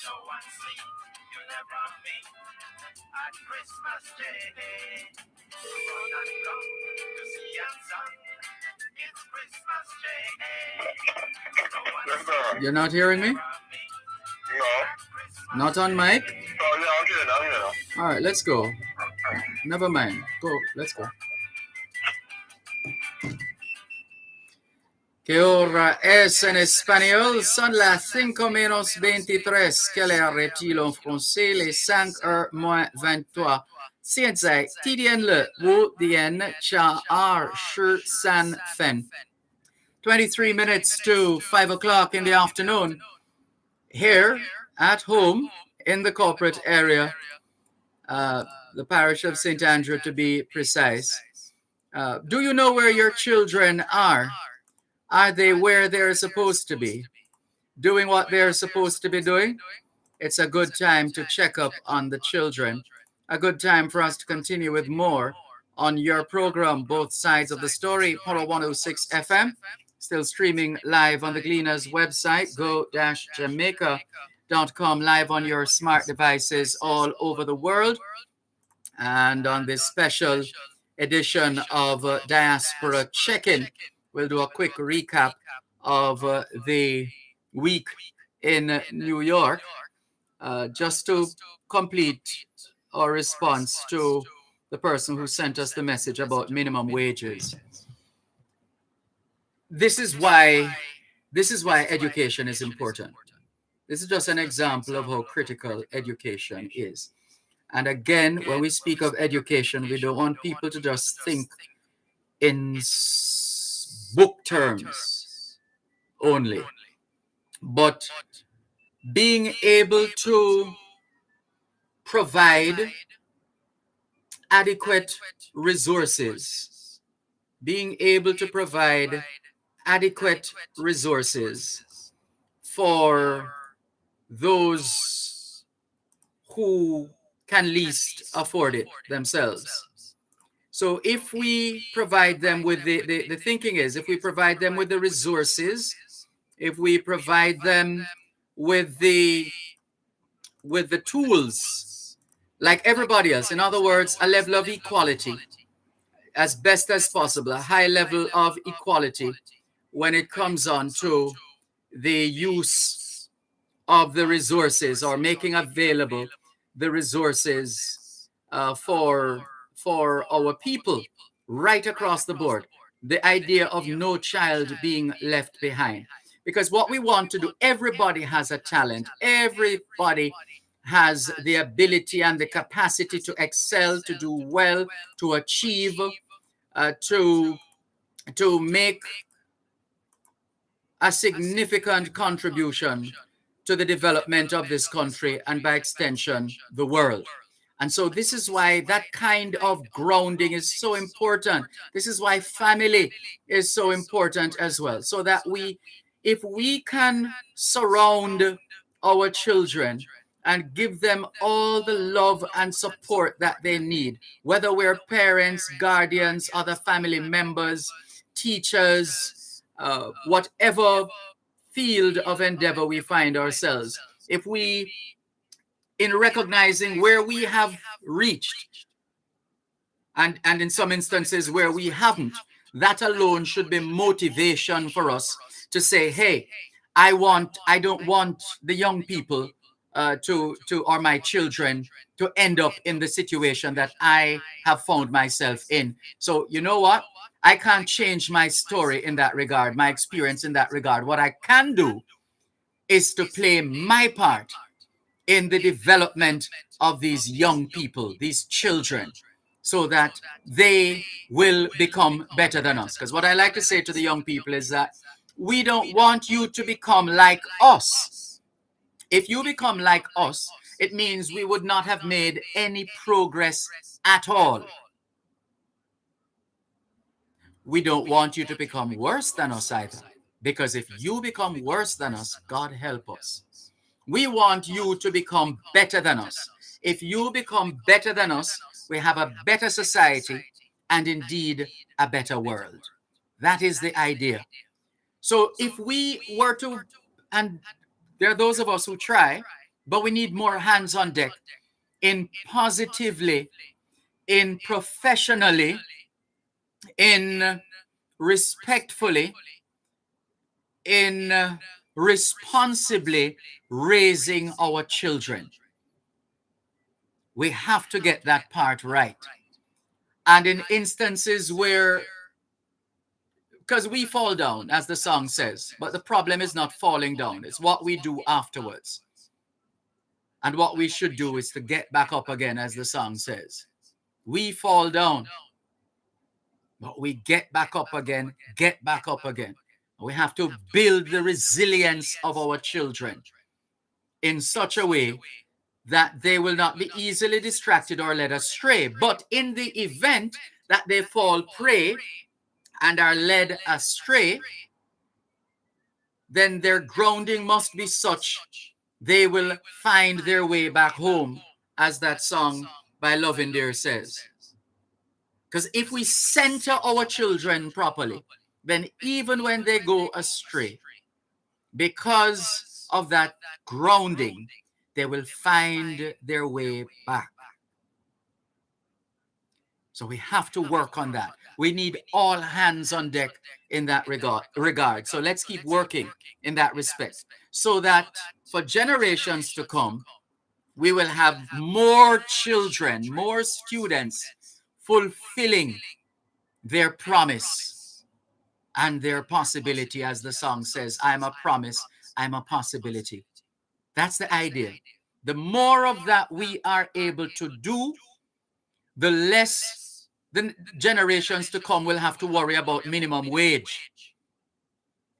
No one sleep, you'll never meet at Christmas Day. Run and come to see your son. It's Christmas Day. No one sleep, You're not hearing me? No. Not on mic? Oh, yeah, I'm here now. All right, let's go. Never mind. Go. Let's go. ¿Qué hora es en español? Son las 5 menos 23. Quelle heure est-il en français? Les 5 heures moins 23. 现在几点了？5点cha r 13分。23 minutes to 5 o'clock in the afternoon. Here at home in the corporate area, the parish of St. Andrew to be precise. Do you know where your children are? Are they where they're supposed to be? Doing what they're supposed to be doing? It's a good time to check up on the children. A good time for us to continue with more on your program, both sides of the story. Polo 106 FM, still streaming live on the Gleaners website, go-jamaica.com, live on your smart devices all over the world. And on this special edition of Diaspora Check-In, we'll do a quick recap of the week in New York, just to complete our response to the person who sent us the message about minimum wages. This is why education is important. This is just an example of how critical education is. And again, when we speak of education, we don't want people to just think in book terms only, but being able to provide adequate resources, being able to provide adequate resources for those who can least afford it themselves. So if we provide them with the thinking is, if we provide them with the resources, if we provide them with the tools, like everybody else, in other words, a level of equality, as best as possible, a high level of equality when it comes on to the use of the resources, or making available the resources for our people right across the board. The idea of no child being left behind. Because what we want to do, everybody has a talent, everybody has the ability and the capacity to excel, to do well, to achieve, to make a significant contribution to the development of this country and by extension, the world. And so this is why that kind of grounding is so important. This is why family is so important as well. So that if we can surround our children and give them all the love and support that they need, whether we're parents, guardians, other family members, teachers, whatever field of endeavor we find ourselves, if we, in recognizing where we have reached and in some instances where we haven't, that alone should be motivation for us to say, hey, I don't want the young people or my children to end up in the situation that I have found myself in. So you know what? I can't change my story in that regard, my experience in that regard. What I can do is to play my part in the development of these young people, these children, so that they will become better than us. Because what I like to say to the young people is that we don't want you to become like us. If you become like us, it means we would not have made any progress at all. We don't want you to become worse than us either. Because if you become worse than us, God help us. We want you to become better than us. If you become better than us, we have a better society and indeed a better world. That is the idea. So if we were to, and there are those of us who try, but we need more hands on deck in positively, in professionally, in respectfully, in responsibly raising our children. We have to get that part right. And in instances where, because we fall down, as the song says, but the problem is not falling down, it's what we do afterwards. And what we should do is to get back up again, as the song says. We fall down, but we get back up again, get back up again. We have to build the resilience of our children in such a way that they will not be easily distracted or led astray. But in the event that they fall prey and are led astray, then their grounding must be such they will find their way back home, as that song by Loving Dear says. Because if we center our children properly, then even when they go astray, because of that grounding, they will find their way back. So we have to work on that. We need all hands on deck in that regard. So let's keep working in that respect, so that for generations to come, we will have more children, more students fulfilling their promise and their possibility. As the song says, I'm a promise, I'm a possibility. That's the idea. The more of that we are able to do, the less the generations to come will have to worry about minimum wage,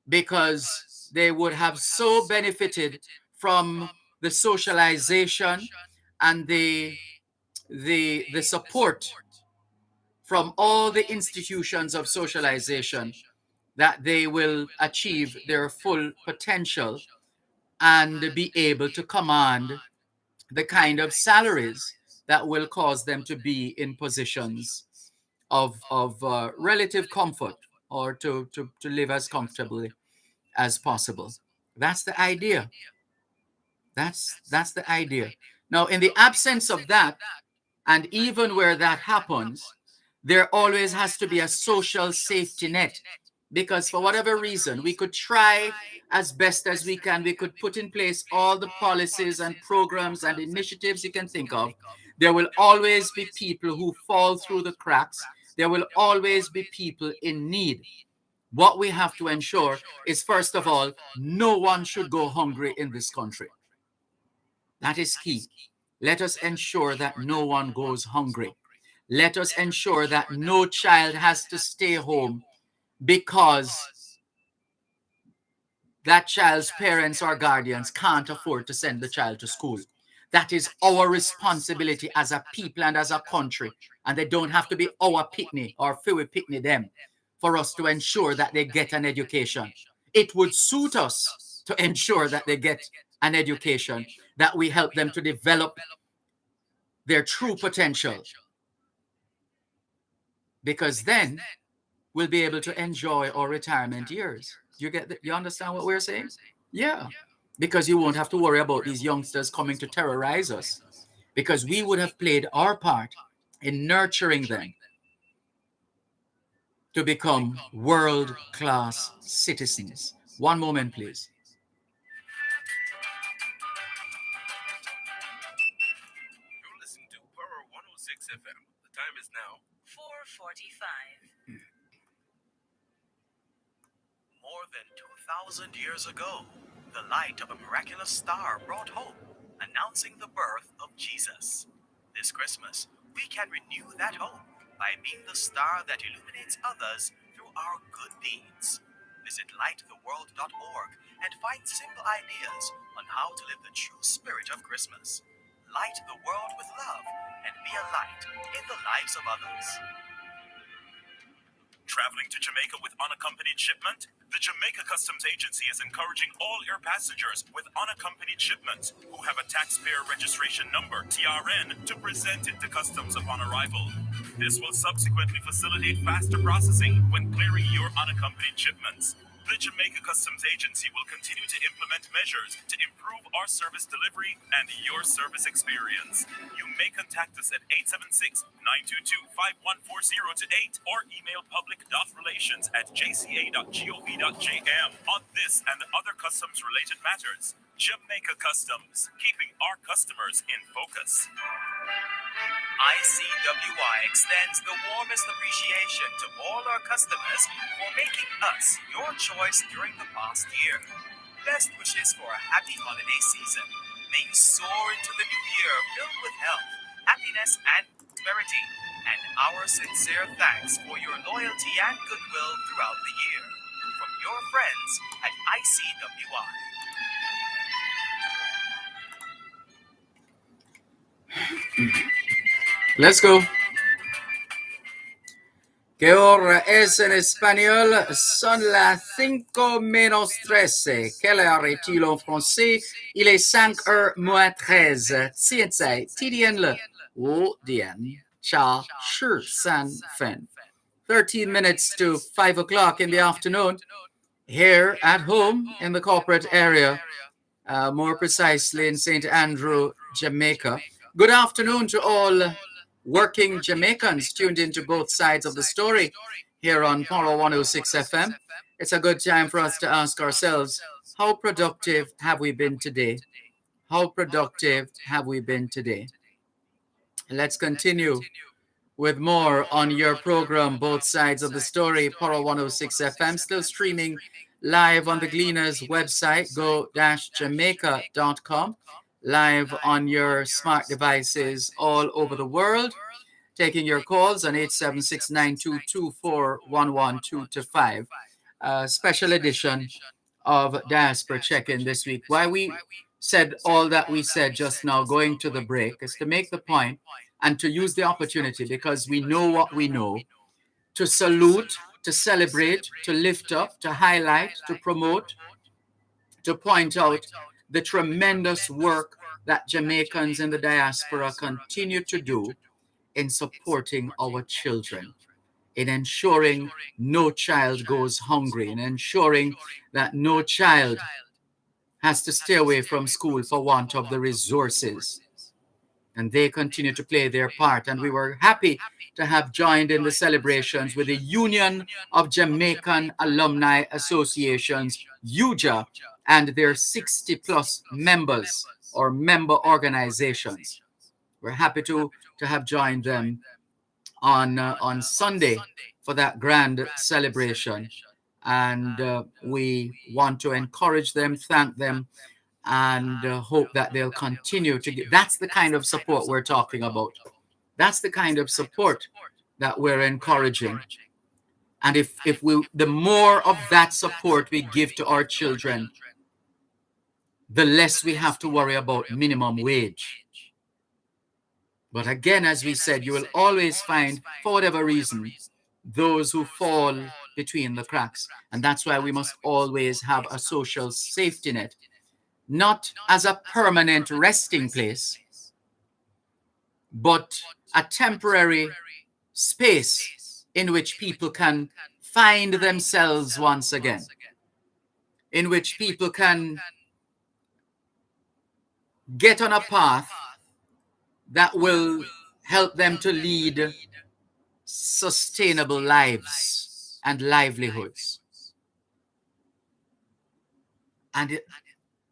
because they would have so benefited from the socialization and the support from all the institutions of socialization, that they will achieve their full potential and be able to command the kind of salaries that will cause them to be in positions of relative comfort, or to live as comfortably as possible. That's the idea. That's the idea. Now, in the absence of that, and even where that happens, there always has to be a social safety net because for whatever reason, we could try as best as we can. We could put in place all the policies and programs and initiatives you can think of. There will always be people who fall through the cracks. There will always be people in need. What we have to ensure is, first of all, no one should go hungry in this country. That is key. Let us ensure that no one goes hungry. Let us ensure that no child has to stay home because that child's parents or guardians can't afford to send the child to school. That is our responsibility as a people and as a country. And they don't have to be our picnic or Philly picnic them for us to ensure that they get an education. It would suit us to ensure that they get an education, that we help them to develop their true potential. Because then we'll be able to enjoy our retirement years. You understand what we're saying? Yeah. Because you won't have to worry about these youngsters coming to terrorize us. Because we would have played our part in nurturing them to become world-class citizens. One moment, please. You're listening to Power 106 FM. The time is now 4:45. More than 2,000 years ago, the light of a miraculous star brought hope, announcing the birth of Jesus. This Christmas, we can renew that hope by being the star that illuminates others through our good deeds. Visit lighttheworld.org and find simple ideas on how to live the true spirit of Christmas. Light the world with love and be a light in the lives of others. Traveling to Jamaica with unaccompanied shipment? The Jamaica Customs Agency is encouraging all air passengers with unaccompanied shipments who have a taxpayer registration number, TRN, to present it to customs upon arrival. This will subsequently facilitate faster processing when clearing your unaccompanied shipments. The Jamaica Customs Agency will continue to implement measures to improve our service delivery and your service experience. You may contact us at 876-922-5140 or email public.relations@jca.gov.jm on this and other customs-related matters. Jamaica Customs, keeping our customers in focus. ICWI extends the warmest appreciation to all our customers for making us your choice during the past year. Best wishes for a happy holiday season. May you soar into the new year filled with health, happiness, and prosperity. And our sincere thanks for your loyalty and goodwill throughout the year. From your friends at ICWI. Let's go. ¿Qué hora es en espagnol? Son las 5 menos 13. Quelle heure est-il en français? Il est 5 heures moins 13. Tiens, TDN le. Wu Dian Cha Shi San Fen. 13 minutes to 5 o'clock in the afternoon. Here at home in the corporate area, more precisely in St. Andrew, Jamaica. Good afternoon to all working Jamaicans tuned into both sides of the story here on Power 106 FM. It's a good time for us to ask ourselves, how productive have we been today? How productive have we been today? Let's continue with more on your program, Both Sides of the Story, Power 106 FM, still streaming live on the Gleaners website, go-jamaica.com, live on your smart devices all over the world, taking your calls on 876-922-4112-5. Special edition of Diaspora Check-In this week. Why we said all that we said just now going to the break is to make the point and to use the opportunity, because we know what we know, to salute, to celebrate, to lift up, to highlight, to promote, to point out the tremendous work that Jamaicans in the diaspora continue to do in supporting our children, in ensuring no child goes hungry, in ensuring that no child has to stay away from school for want of the resources and they continue to play their part. And we were happy to have joined in the celebrations with the Union of Jamaican Alumni Associations, UJA, and their 60 plus members or member organizations. We're happy to have joined them on Sunday for that grand celebration. And we want to encourage them, thank them, and hope that they'll continue to get. That's the kind of support we're talking about. That's the kind of support that we're encouraging. And if we, the more of that support we give to our children, the less we have to worry about minimum wage. But again, as we said, you will always find, for whatever reason, those who fall between the cracks. And that's why we must always have a social safety net, not as a permanent resting place, but a temporary space in which people can find themselves once again, in which people can get on a path that will help them to lead sustainable lives and livelihoods. And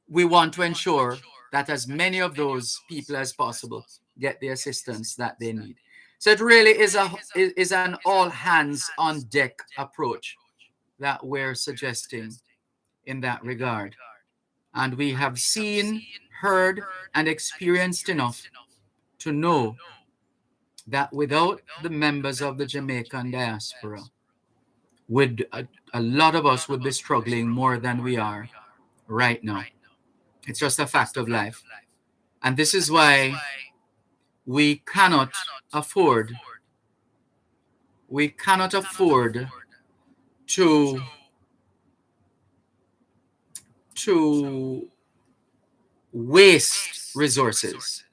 we want to ensure that as many of those people as possible get the assistance that they need. So it really is an all hands on deck approach that we're suggesting in that regard. And we have seen, heard, and experienced enough to know that without the members of the Jamaican diaspora, a lot of us would be struggling more than we are right now. It's just a fact of life. And this is why we cannot afford to waste resources.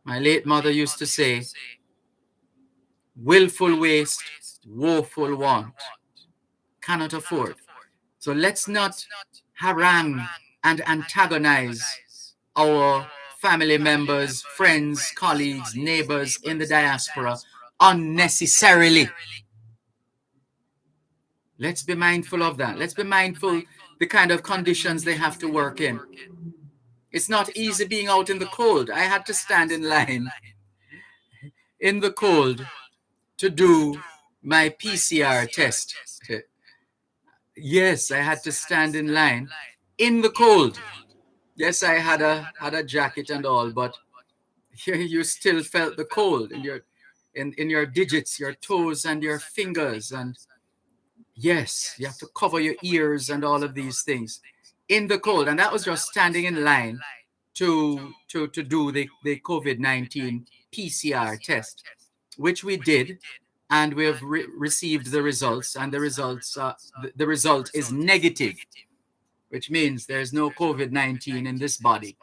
My late mother used to say, willful waste, woeful want. Cannot afford. So let's not harangue and antagonize our family members, friends, colleagues, neighbors in the diaspora unnecessarily. Let's be mindful of that. Let's be mindful the kind of conditions they have to work in. It's not easy being out in the cold. I had to stand in line in the cold to do my PCR test. Yes, I had to stand in line in the cold. Yes, I had a jacket and all, but you still felt the cold in your digits, your toes and your fingers. And yes, you have to cover your ears and all of these things in the cold. And that was just standing in line to do the COVID-19 PCR test, which we did. And we have received the results, and the result is negative, which means there's no COVID-19 in this body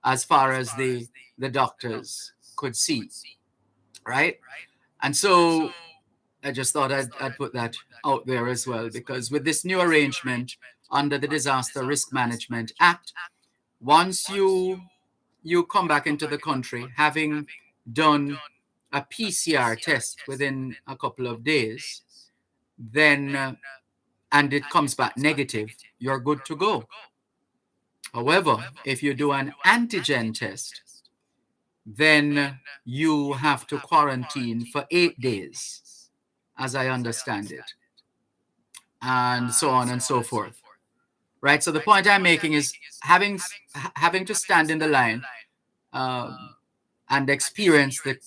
as far as the doctors could see, right? And so I just thought I'd put that out there as well, because with this new arrangement under the Disaster Risk Management Act, once you come back into the country, having done a PCR test within a couple of days, then and it comes back negative, you're good to go. However, if you do an antigen test, then you have to quarantine for 8 days, as I understand it, and so on and so forth. Right? So the point I'm making is having to stand in the line and experience the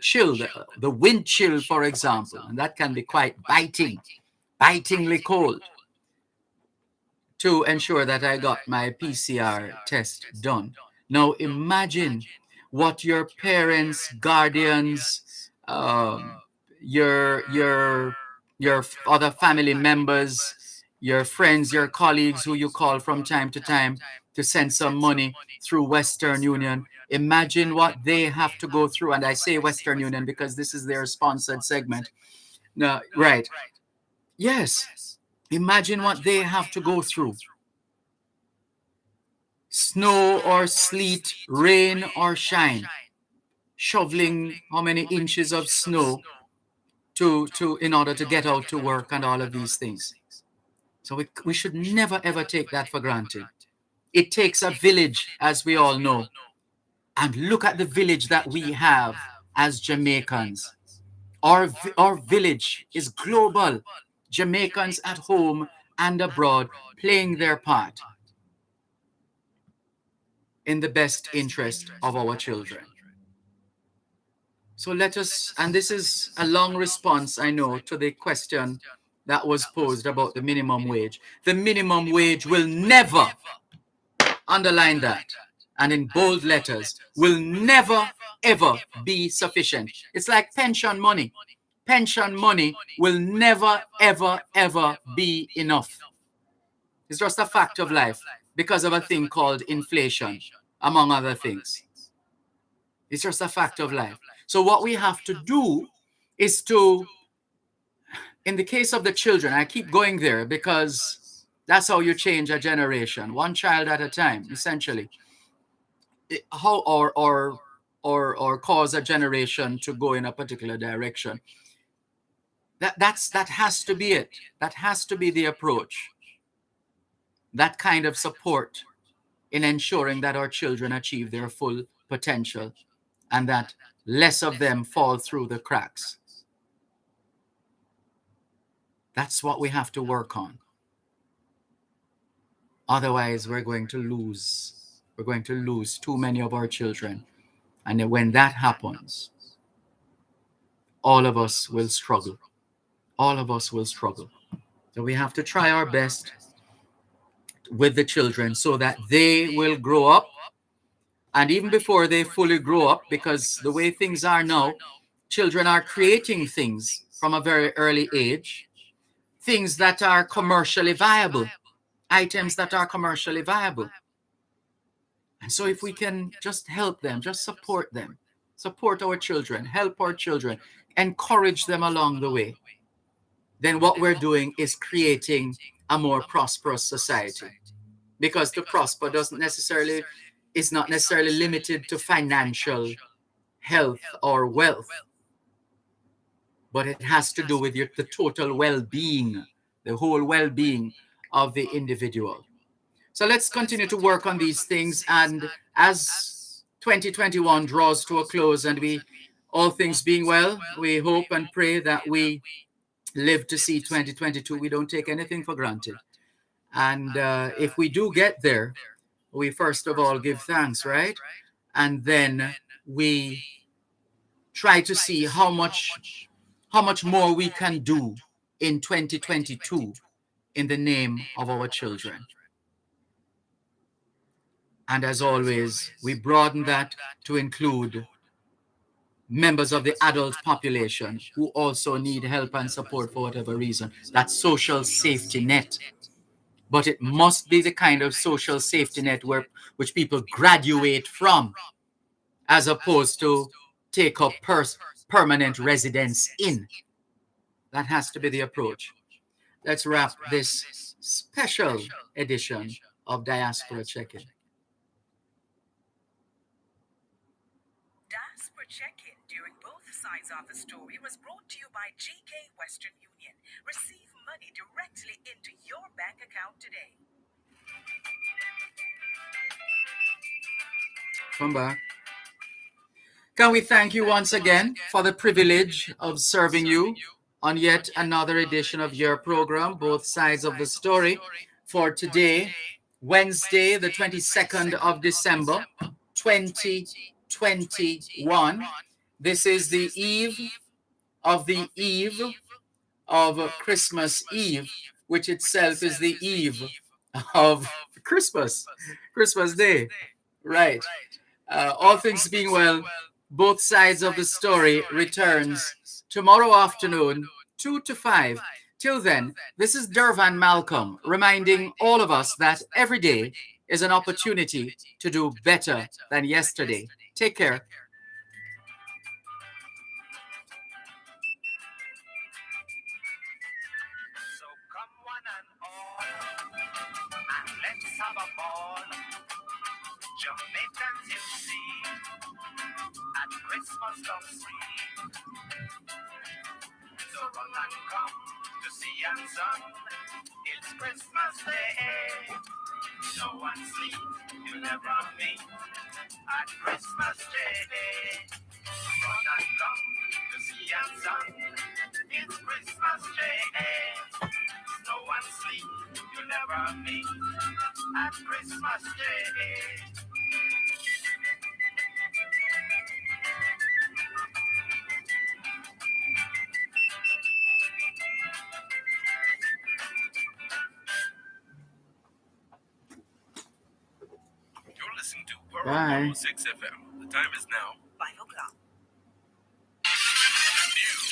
chill, the wind chill, for example, and that can be quite bitingly cold, to ensure that I got my PCR test done. Now imagine what your parents, guardians, your other family members, your friends, your colleagues who you call from time to time to send some money through Western Union. Imagine what they have to go through. And I say Western Union because this is their sponsored segment. No, right. Yes. Imagine what they have to go through. Snow or sleet, rain or shine. shoveling how many inches of snow to in order to get out to work and all of these things. So we should never ever take that for granted. It takes a village, as we all know. And look at the village that we have as Jamaicans. Our village is global. Jamaicans at home and abroad playing their part in the best interest of our children. So let us, and this is a long response, I know, to the question that was posed about the minimum wage. The minimum wage will never, underline that, and in bold letters, will never, ever be sufficient. It's like pension money. Pension money will never, ever, ever be enough. It's just a fact of life because of a thing called inflation, among other things. It's just a fact of life. So what we have to do is to, in the case of the children, I keep going there because that's how you change a generation, one child at a time, essentially. How or cause a generation to go in a particular direction. That has to be it. That has to be the approach. That kind of support in ensuring that our children achieve their full potential and that less of them fall through the cracks. That's what we have to work on. Otherwise, we're going to lose. We're going to lose too many of our children. And then when that happens, all of us will struggle. All of us will struggle. So we have to try our best with the children so that they will grow up. And even before they fully grow up, because the way things are now, children are creating things from a very early age, things that are commercially viable, items that are commercially viable. And so if we can just help them, just support them, support our children, help our children, encourage them along the way, then what we're doing is creating a more prosperous society. Because to prosper is not necessarily limited to financial health or wealth, but it has to do with the total well-being, the whole well-being of the individual. So let's continue to work on these things. And as 2021 draws to a close and all things being well, we hope and pray that we live to see 2022. We don't take anything for granted. And if we do get there, we first of all give thanks, right? And then we try to see how much more we can do in 2022 in the name of our children. And as always, we broaden that to include members of the adult population who also need help and support for whatever reason. That social safety net. But it must be the kind of social safety net which people graduate from, as opposed to take up permanent residence in. That has to be the approach. Let's wrap this special edition of Diaspora Check-In. Diaspora Check-In during both sides of the story was brought to you by GK Western Union. Receive money directly into your bank account today. Come back. Can we thank you once again for the privilege of serving you on yet another edition of your program, Both Sides of the Story, for today, Wednesday, the 22nd of December, 2021. This is the eve of Christmas Eve, which itself is the eve of Christmas Day. Right. All things being well, Both Sides of the Story returns tomorrow afternoon, 2 to 5. Till then, this is Dervan Malcolm reminding all of us that every day is an opportunity to do better than yesterday. Take care. So come one and all, and let's have a ball. Jamaicans, you see, at Christmas. must come sweet. So run and come to see and son. It's Christmas Day. No one sleep, you never meet at Christmas Day. Run and come to see and son. It's Christmas Day. No one sleep, you never meet at Christmas Day. You're listening to Pearl Bye. 106 FM. The time is now 5 o'clock.